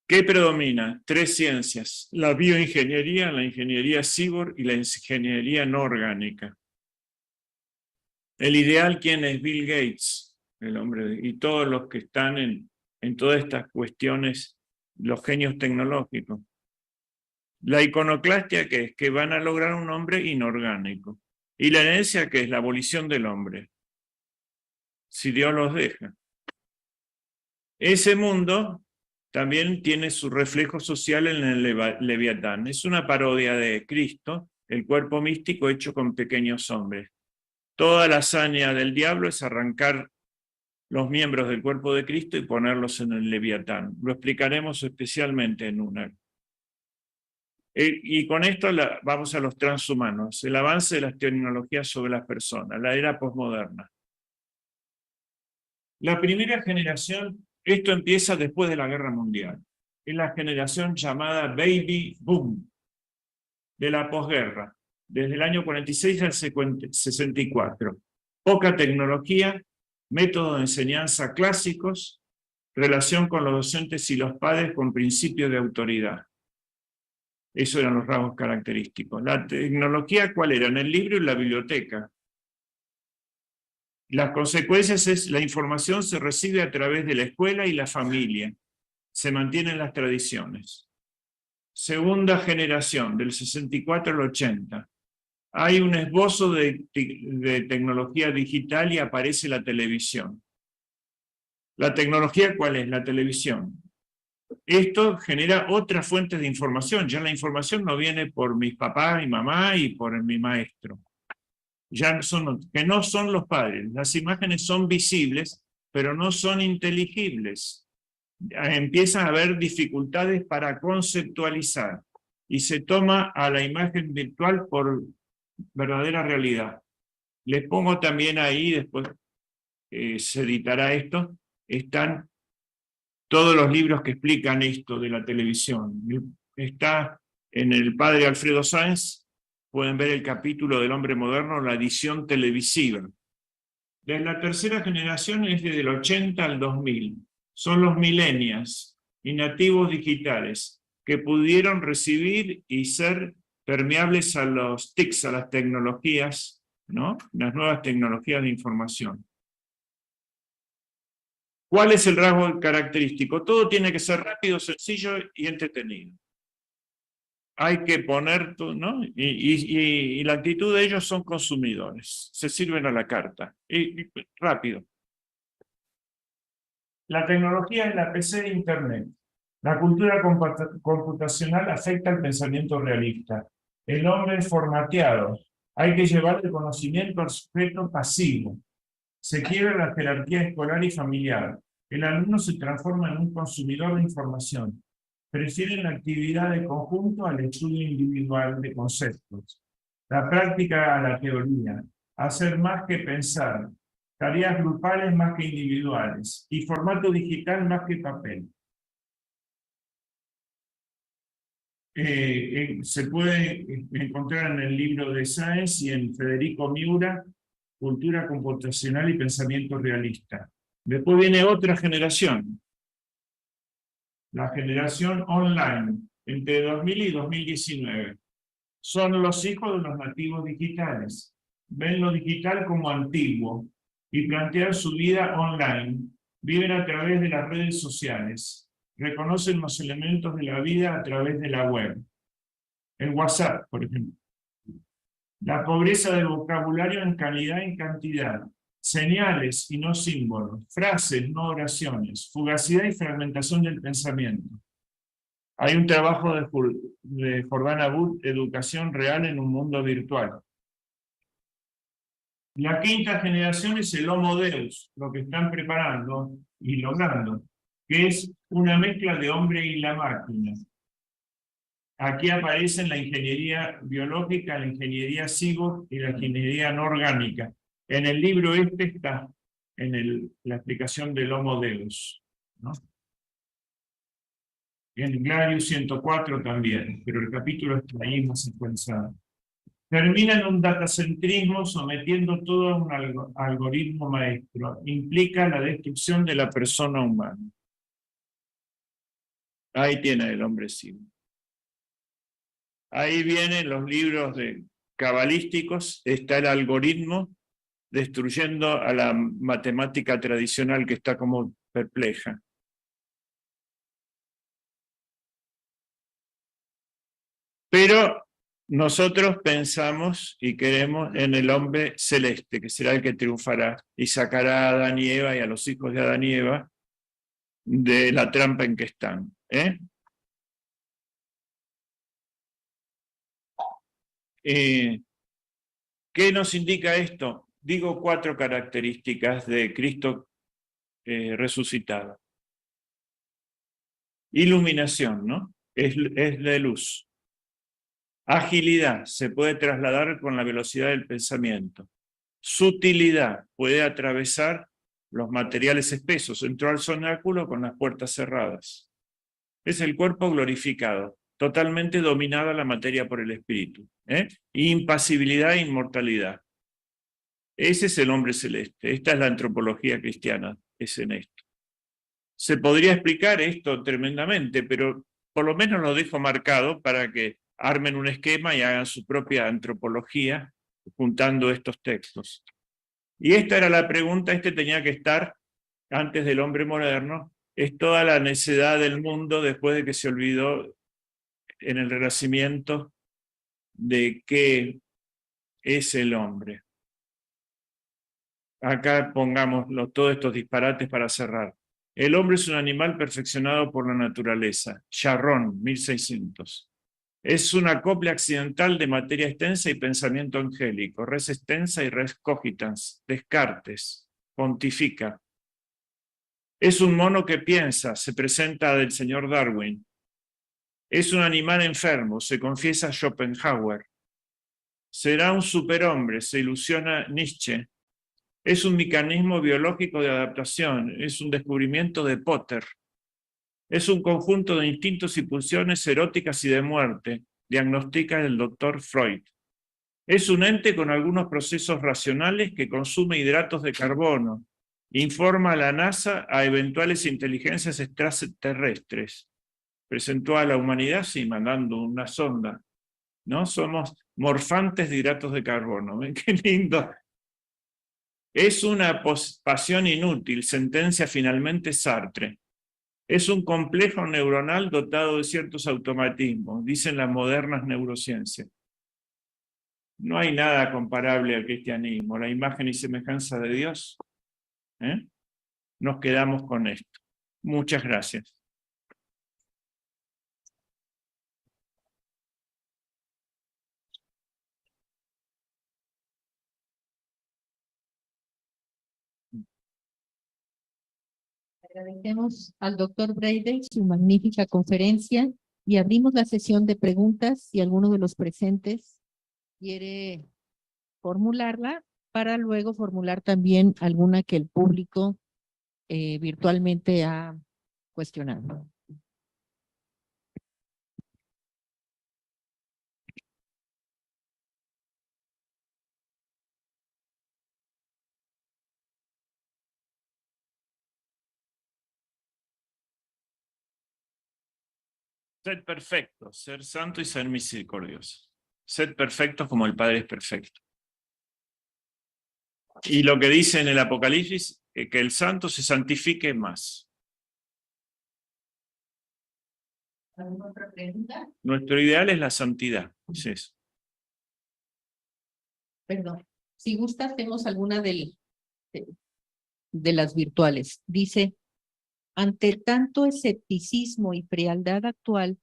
¿Qué predomina? Tres ciencias: la bioingeniería, la ingeniería cyborg y la ingeniería no orgánica. El ideal, ¿quién es? Bill Gates, el hombre, y todos los que están en todas estas cuestiones, los genios tecnológicos. La iconoclastia, que es que van a lograr un hombre inorgánico. Y la herencia, que es la abolición del hombre, si Dios los deja. Ese mundo también tiene su reflejo social en el Leviatán. Es una parodia de Cristo, el cuerpo místico hecho con pequeños hombres. Toda la hazaña del diablo es arrancar los miembros del cuerpo de Cristo y ponerlos en el Leviatán. Lo explicaremos especialmente en una. Y con esto vamos a los transhumanos, el avance de las tecnologías sobre las personas, la era posmoderna. La primera generación, esto empieza después de la Guerra Mundial, es la generación llamada Baby Boom, de la posguerra, desde el año 46 al 64. Poca tecnología, métodos de enseñanza clásicos, relación con los docentes y los padres con principios de autoridad. Esos eran los rasgos característicos. La tecnología, ¿cuál era? En el libro y la biblioteca. Las consecuencias es la información se recibe a través de la escuela y la familia. Se mantienen las tradiciones. Segunda generación, del 64 al 80. Hay un esbozo de tecnología digital y aparece la televisión. ¿La tecnología cuál es? La televisión. Esto genera otras fuentes de información. Ya la información no viene por mis papás y mamá y por mi maestro. Ya que no son los padres. Las imágenes son visibles, pero no son inteligibles. Empiezan a haber dificultades para conceptualizar y se toma a la imagen virtual por verdadera realidad. Les pongo también ahí, después se editará esto, están todos los libros que explican esto de la televisión. Está en el padre Alfredo Sáenz, pueden ver el capítulo del hombre moderno, la edición televisiva. De la tercera generación es desde el 80 al 2000. Son los millennials y nativos digitales que pudieron recibir y ser permeables a los TICs, a las tecnologías, ¿no? Las nuevas tecnologías de información. ¿Cuál es el rasgo característico? Todo tiene que ser rápido, sencillo y entretenido. Hay que poner, ¿no? Y la actitud de ellos son consumidores, se sirven a la carta, y rápido. La tecnología es la PC de Internet. La cultura computacional afecta al pensamiento realista. El hombre es formateado. Hay que llevar el conocimiento al sujeto pasivo. Se quiebra la jerarquía escolar y familiar. El alumno se transforma en un consumidor de información. Prefiere la actividad de conjunto al estudio individual de conceptos. La práctica a la teoría. Hacer más que pensar. Tareas grupales más que individuales. Y formato digital más que papel. Se puede encontrar en el libro de Sáenz y en Federico Miura, Cultura computacional y pensamiento realista. Después viene otra generación, la generación online, entre 2000 y 2019. Son los hijos de los nativos digitales. Ven lo digital como antiguo y plantean su vida online. Viven a través de las redes sociales. Reconocen los elementos de la vida a través de la web. El WhatsApp, por ejemplo. La pobreza del vocabulario en calidad y cantidad. Señales y no símbolos. Frases, no oraciones. Fugacidad y fragmentación del pensamiento. Hay un trabajo de Jordana Booth, Educación Real en un Mundo Virtual. La quinta generación es el Homo Deus, lo que están preparando y logrando, que es una mezcla de hombre y la máquina. Aquí aparecen la ingeniería biológica, la ingeniería cyborg y la ingeniería no orgánica. En el libro este está la explicación del Homo Deus, ¿no? En Gladius 104 también, pero el capítulo está ahí más secuenciado. Termina en un datacentrismo sometiendo todo a un algoritmo maestro. Implica la destrucción de la persona humana. Ahí tiene el hombre ciego. Ahí vienen los libros cabalísticos, está el algoritmo destruyendo a la matemática tradicional que está como perpleja. Pero nosotros pensamos y queremos en el hombre celeste, que será el que triunfará y sacará a Adán y Eva y a los hijos de Adán y Eva de la trampa en que están. ¿Qué nos indica esto? Digo 4 características de Cristo resucitado. Iluminación, ¿no? Es de luz. Agilidad, se puede trasladar con la velocidad del pensamiento. Sutilidad, puede atravesar los materiales espesos. Entró al cenáculo con las puertas cerradas. Es el cuerpo glorificado, totalmente dominada la materia por el espíritu. Impasibilidad e inmortalidad. Ese es el hombre celeste. Esta es la antropología cristiana, es en esto. Se podría explicar esto tremendamente, pero por lo menos lo dejo marcado para que armen un esquema y hagan su propia antropología juntando estos textos. Y esta era la pregunta, tenía que estar antes del hombre moderno, es toda la necedad del mundo después de que se olvidó en el Renacimiento de qué es el hombre. Acá pongamos todos estos disparates para cerrar. El hombre es un animal perfeccionado por la naturaleza. Charron, 1600. Es un acople accidental de materia extensa y pensamiento angélico. Res extensa y res cogitans. Descartes. Pontifica. Es un mono que piensa, se presenta del señor Darwin. Es un animal enfermo, se confiesa Schopenhauer. Será un superhombre, se ilusiona Nietzsche. Es un mecanismo biológico de adaptación, es un descubrimiento de Potter. Es un conjunto de instintos y pulsiones eróticas y de muerte, diagnostica el doctor Freud. Es un ente con algunos procesos racionales que consume hidratos de carbono. Informa a la NASA a eventuales inteligencias extraterrestres. Presentó a la humanidad, sí, mandando una sonda. ¿No? Somos morfantes de hidratos de carbono. ¿Ven qué lindo? Es una pasión inútil, sentencia finalmente Sartre. Es un complejo neuronal dotado de ciertos automatismos, dicen las modernas neurociencias. No hay nada comparable al cristianismo, la imagen y semejanza de Dios. Nos quedamos con esto. Muchas gracias. Agradecemos al doctor Breithaupt su magnífica conferencia y abrimos la sesión de preguntas si alguno de los presentes quiere formularla para luego formular también alguna que el público virtualmente ha cuestionado. Sed perfecto, ser santo y ser misericordioso. Sed perfectos como el Padre es perfecto. Y lo que dice en el Apocalipsis es que el santo se santifique más. ¿Alguna otra pregunta? Nuestro ideal es la santidad, es eso. Perdón. Si gusta, hacemos alguna de las virtuales. Dice, ante tanto escepticismo y frialdad actual,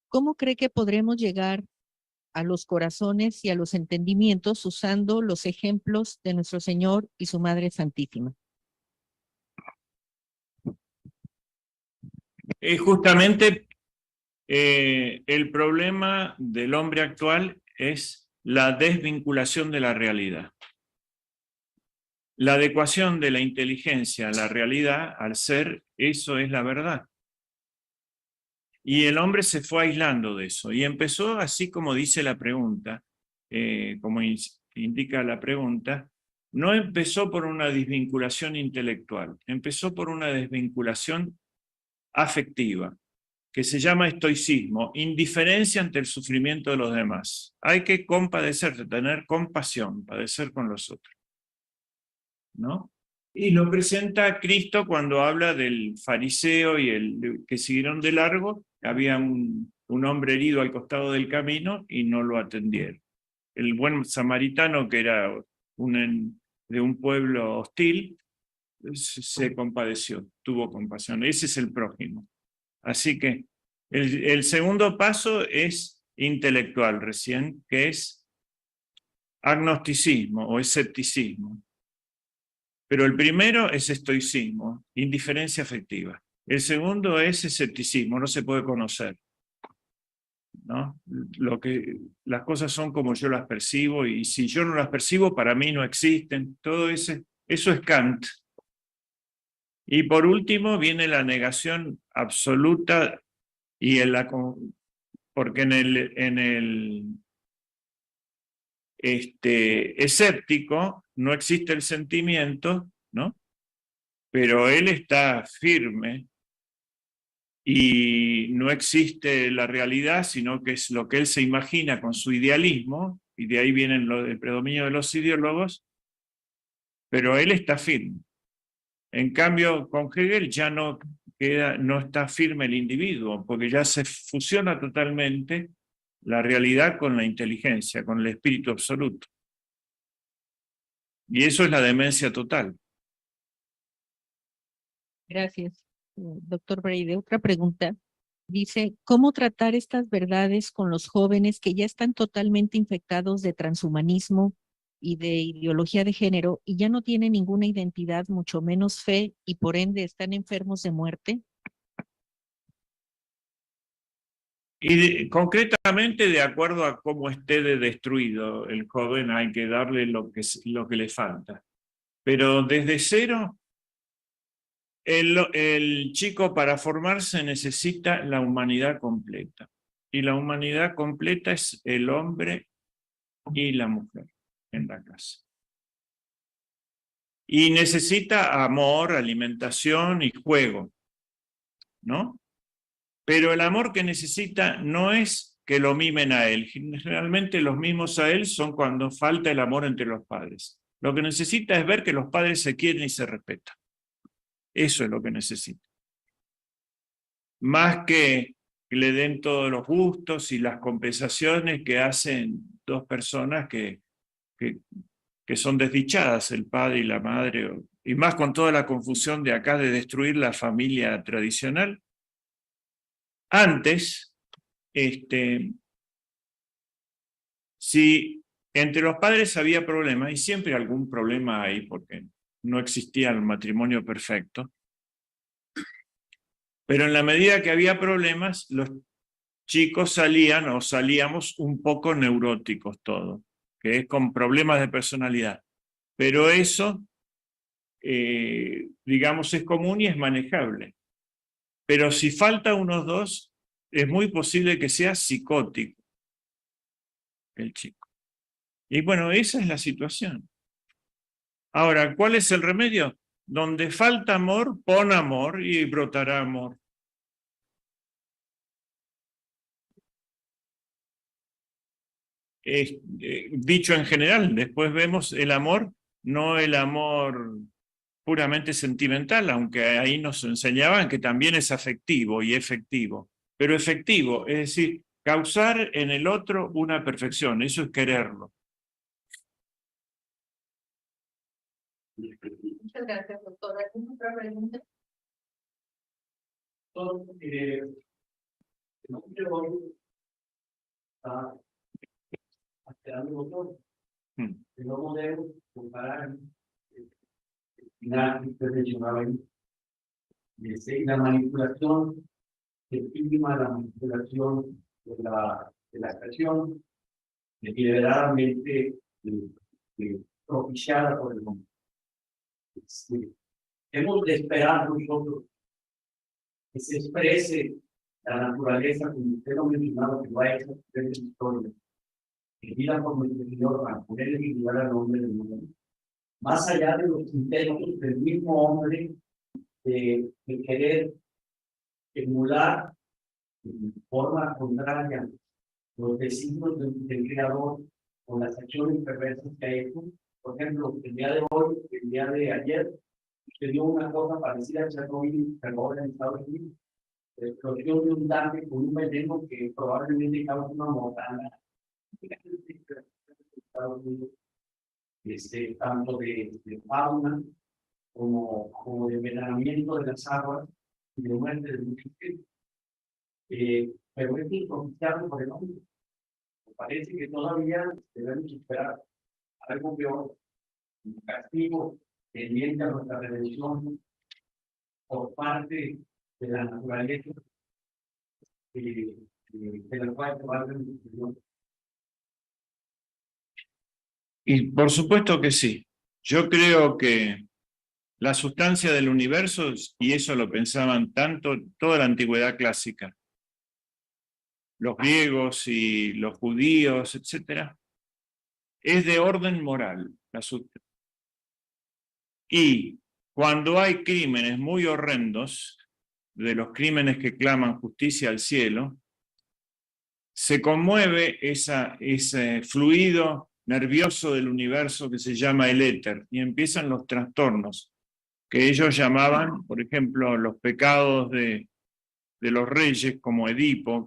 ¿cómo cree que podremos llegar a los corazones y a los entendimientos usando los ejemplos de nuestro Señor y su Madre Santísima? Justamente el problema del hombre actual es la desvinculación de la realidad. La adecuación de la inteligencia a la realidad, al ser, eso es la verdad. Y el hombre se fue aislando de eso y empezó así como dice la pregunta, como indica la pregunta, no empezó por una desvinculación intelectual, empezó por una desvinculación afectiva, que se llama estoicismo, indiferencia ante el sufrimiento de los demás. Hay que compadecerse, tener compasión, padecer con los otros, ¿no? Y lo presenta a Cristo cuando habla del fariseo y el que siguieron de largo. Había un hombre herido al costado del camino y no lo atendieron. El buen samaritano, que era de un pueblo hostil, se compadeció, tuvo compasión. Ese es el prójimo. Así que el segundo paso es intelectual recién, que es agnosticismo o escepticismo. Pero el primero es estoicismo, indiferencia afectiva. El segundo es escepticismo, no se puede conocer, ¿no? Las cosas son como yo las percibo, y si yo no las percibo, para mí no existen. Todo eso es Kant. Y por último viene la negación absoluta, porque en el escéptico no existe el sentimiento, ¿no? Pero él está firme y no existe la realidad, sino que es lo que él se imagina con su idealismo, y de ahí viene el predominio de los ideólogos, pero él está firme. En cambio, con Hegel ya no está firme el individuo, porque ya se fusiona totalmente la realidad con la inteligencia, con el espíritu absoluto. Y eso es la demencia total. Gracias, doctor Breide. Otra pregunta. Dice, ¿cómo tratar estas verdades con los jóvenes que ya están totalmente infectados de transhumanismo y de ideología de género y ya no tienen ninguna identidad, mucho menos fe, y por ende están enfermos de muerte? Y concretamente, de acuerdo a cómo esté destruido el joven, hay que darle lo que le falta. Pero desde cero, el chico para formarse necesita la humanidad completa. Y la humanidad completa es el hombre y la mujer en la casa. Y necesita amor, alimentación y juego, ¿no? Pero el amor que necesita no es que lo mimen a él. Generalmente los mimos a él son cuando falta el amor entre los padres. Lo que necesita es ver que los padres se quieren y se respetan. Eso es lo que necesita. Más que le den todos los gustos y las compensaciones que hacen dos personas que son desdichadas, el padre y la madre, y más con toda la confusión de acá de destruir la familia tradicional. Antes, si entre los padres había problemas, y siempre algún problema hay, porque no existía el matrimonio perfecto, pero en la medida que había problemas, los chicos salían o salíamos un poco neuróticos todos, que es con problemas de personalidad. Pero eso, digamos, es común y es manejable. Pero si falta unos dos, es muy posible que sea psicótico el chico. Y bueno, esa es la situación. Ahora, ¿cuál es el remedio? Donde falta amor, pon amor y brotará amor. Dicho en general, después vemos el amor, no el amor puramente sentimental, aunque ahí nos enseñaban que también es afectivo y efectivo, pero efectivo, es decir, causar en el otro una perfección, eso es quererlo. Muchas gracias, doctora. ¿Alguna otra pregunta? Que no podemos comparar el final que usted mencionaba ahí, la manipulación del clima, la manipulación de la expresión, deliberadamente propiciada por el hombre. Hemos de esperar nosotros que se exprese la naturaleza, como usted lo mencionaba, que lo ha hecho en la historia, vida por nuestro Señor para poder equilibrar al hombre del mundo, más allá de los intentos del mismo hombre de querer emular de forma contraria los designios del Creador con las acciones perversas que ha hecho. Por ejemplo, el día de hoy, el día de ayer, se dio una cosa parecida a Chernobyl, en Estados Unidos. Explosión de un tanque con un veneno que probablemente causa una mortandad. Tanto de fauna como de envenenamiento de las aguas y de muerte de muchos peces. Pero es inconfiable por el hombre. Me parece que todavía debemos esperar algo peor, un castigo pendiente a nuestra redención por parte de la naturaleza, de la cual se va a Señor. Y por supuesto que sí. Yo creo que la sustancia del universo, y eso lo pensaban tanto toda la antigüedad clásica, los griegos y los judíos, etcétera, es de orden moral. Y cuando hay crímenes muy horrendos, de los crímenes que claman justicia al cielo, se conmueve ese fluido nervioso del universo que se llama el éter, y empiezan los trastornos, que ellos llamaban, por ejemplo, los pecados de los reyes, como Edipo,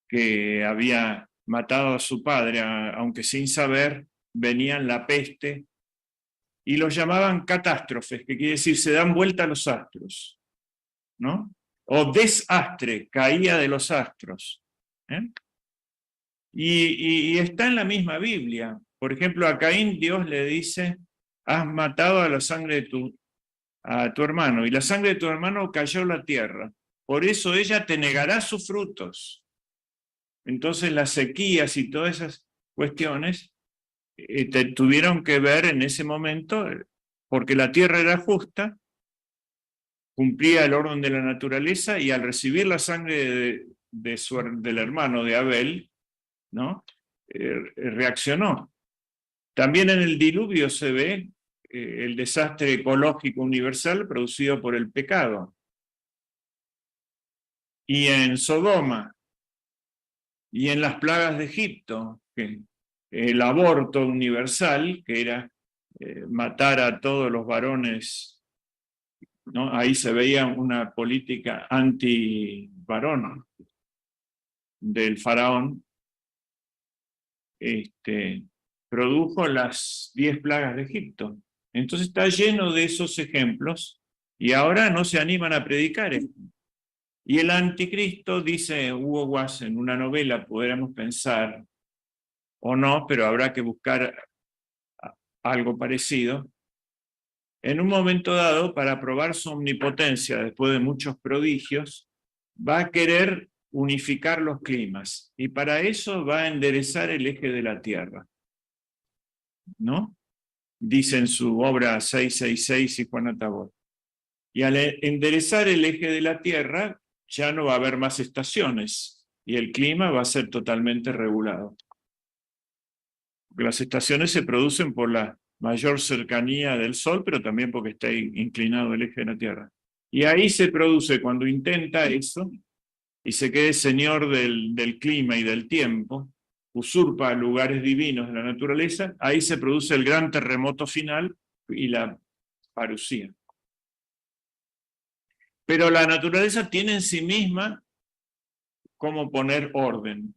que había matado a su padre, aunque sin saber, venían la peste, y los llamaban catástrofes, que quiere decir se dan vuelta los astros, ¿no? O desastre, caía de los astros. ¿Eh? Y está en la misma Biblia. Por ejemplo, a Caín Dios le dice, has matado a la sangre de a tu hermano, y la sangre de tu hermano cayó en la tierra. Por eso ella te negará sus frutos. Entonces las sequías y todas esas cuestiones tuvieron que ver en ese momento, porque la tierra era justa, cumplía el orden de la naturaleza, y al recibir la sangre del hermano de Abel, ¿no? Reaccionó. También en el diluvio se ve el desastre ecológico universal producido por el pecado. Y en Sodoma, y en las plagas de Egipto, el aborto universal, que era matar a todos los varones, ¿no? Ahí se veía una política anti-varón del faraón, produjo las 10 plagas de Egipto. Entonces está lleno de esos ejemplos, y ahora no se animan a predicar esto. Y el anticristo, dice Hugo Wass en una novela, podríamos pensar, o no, pero habrá que buscar algo parecido, en un momento dado, para probar su omnipotencia después de muchos prodigios, va a querer unificar los climas, y para eso va a enderezar el eje de la Tierra, ¿no? Dice en su obra 666 y Juana Tabor. Y al enderezar el eje de la Tierra, ya no va a haber más estaciones, y el clima va a ser totalmente regulado. Porque las estaciones se producen por la mayor cercanía del Sol, pero también porque está inclinado el eje de la Tierra. Y ahí se produce, cuando intenta eso, y se quede señor del clima y del tiempo, usurpa lugares divinos de la naturaleza, ahí se produce el gran terremoto final y la parusía. Pero la naturaleza tiene en sí misma cómo poner orden.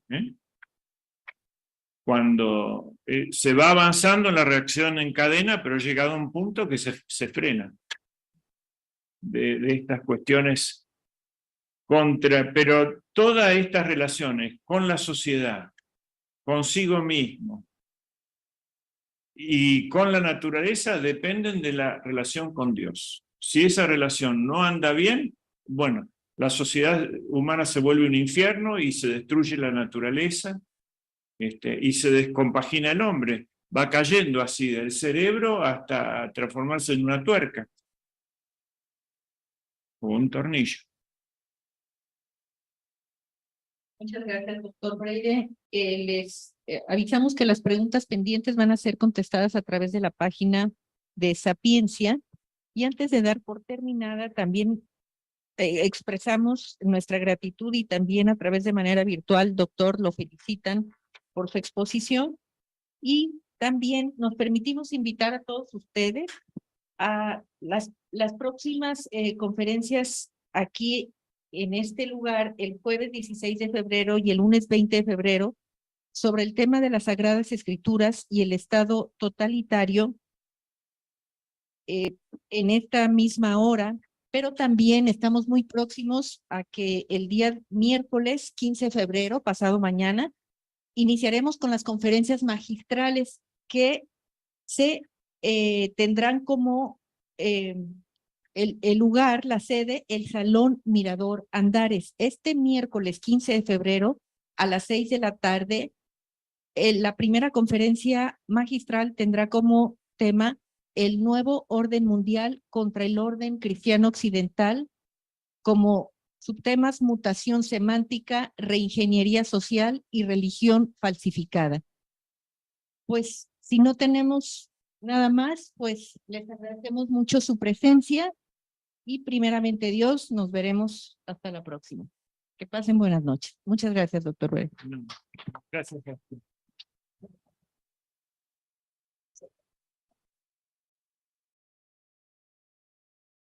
Cuando se va avanzando en la reacción en cadena, pero llegado a un punto que se frena de estas cuestiones pero todas estas relaciones con la sociedad, consigo mismo y con la naturaleza dependen de la relación con Dios. Si esa relación no anda bien, bueno, la sociedad humana se vuelve un infierno y se destruye la naturaleza, y se descompagina el hombre. Va cayendo así del cerebro hasta transformarse en una tuerca o un tornillo. Muchas gracias, doctor Freire. Les avisamos que las preguntas pendientes van a ser contestadas a través de la página de Sapiencia. Y antes de dar por terminada, también expresamos nuestra gratitud y también a través de manera virtual, doctor, lo felicitan por su exposición. Y también nos permitimos invitar a todos ustedes a las próximas conferencias aquí en este lugar, el jueves 16 de febrero y el lunes 20 de febrero, sobre el tema de las Sagradas Escrituras y el Estado totalitario en esta misma hora, pero también estamos muy próximos a que el día miércoles 15 de febrero, pasado mañana, iniciaremos con las conferencias magistrales que se tendrán como el lugar, la sede, el Salón Mirador Andares. Este miércoles 15 de febrero a las 6 de la tarde, la primera conferencia magistral tendrá como tema el nuevo orden mundial contra el orden cristiano occidental, como subtemas mutación semántica, reingeniería social y religión falsificada. Pues si no tenemos nada más, pues les agradecemos mucho su presencia y primeramente Dios, nos veremos hasta la próxima. Que pasen buenas noches. Muchas gracias, doctor Rueda. Gracias.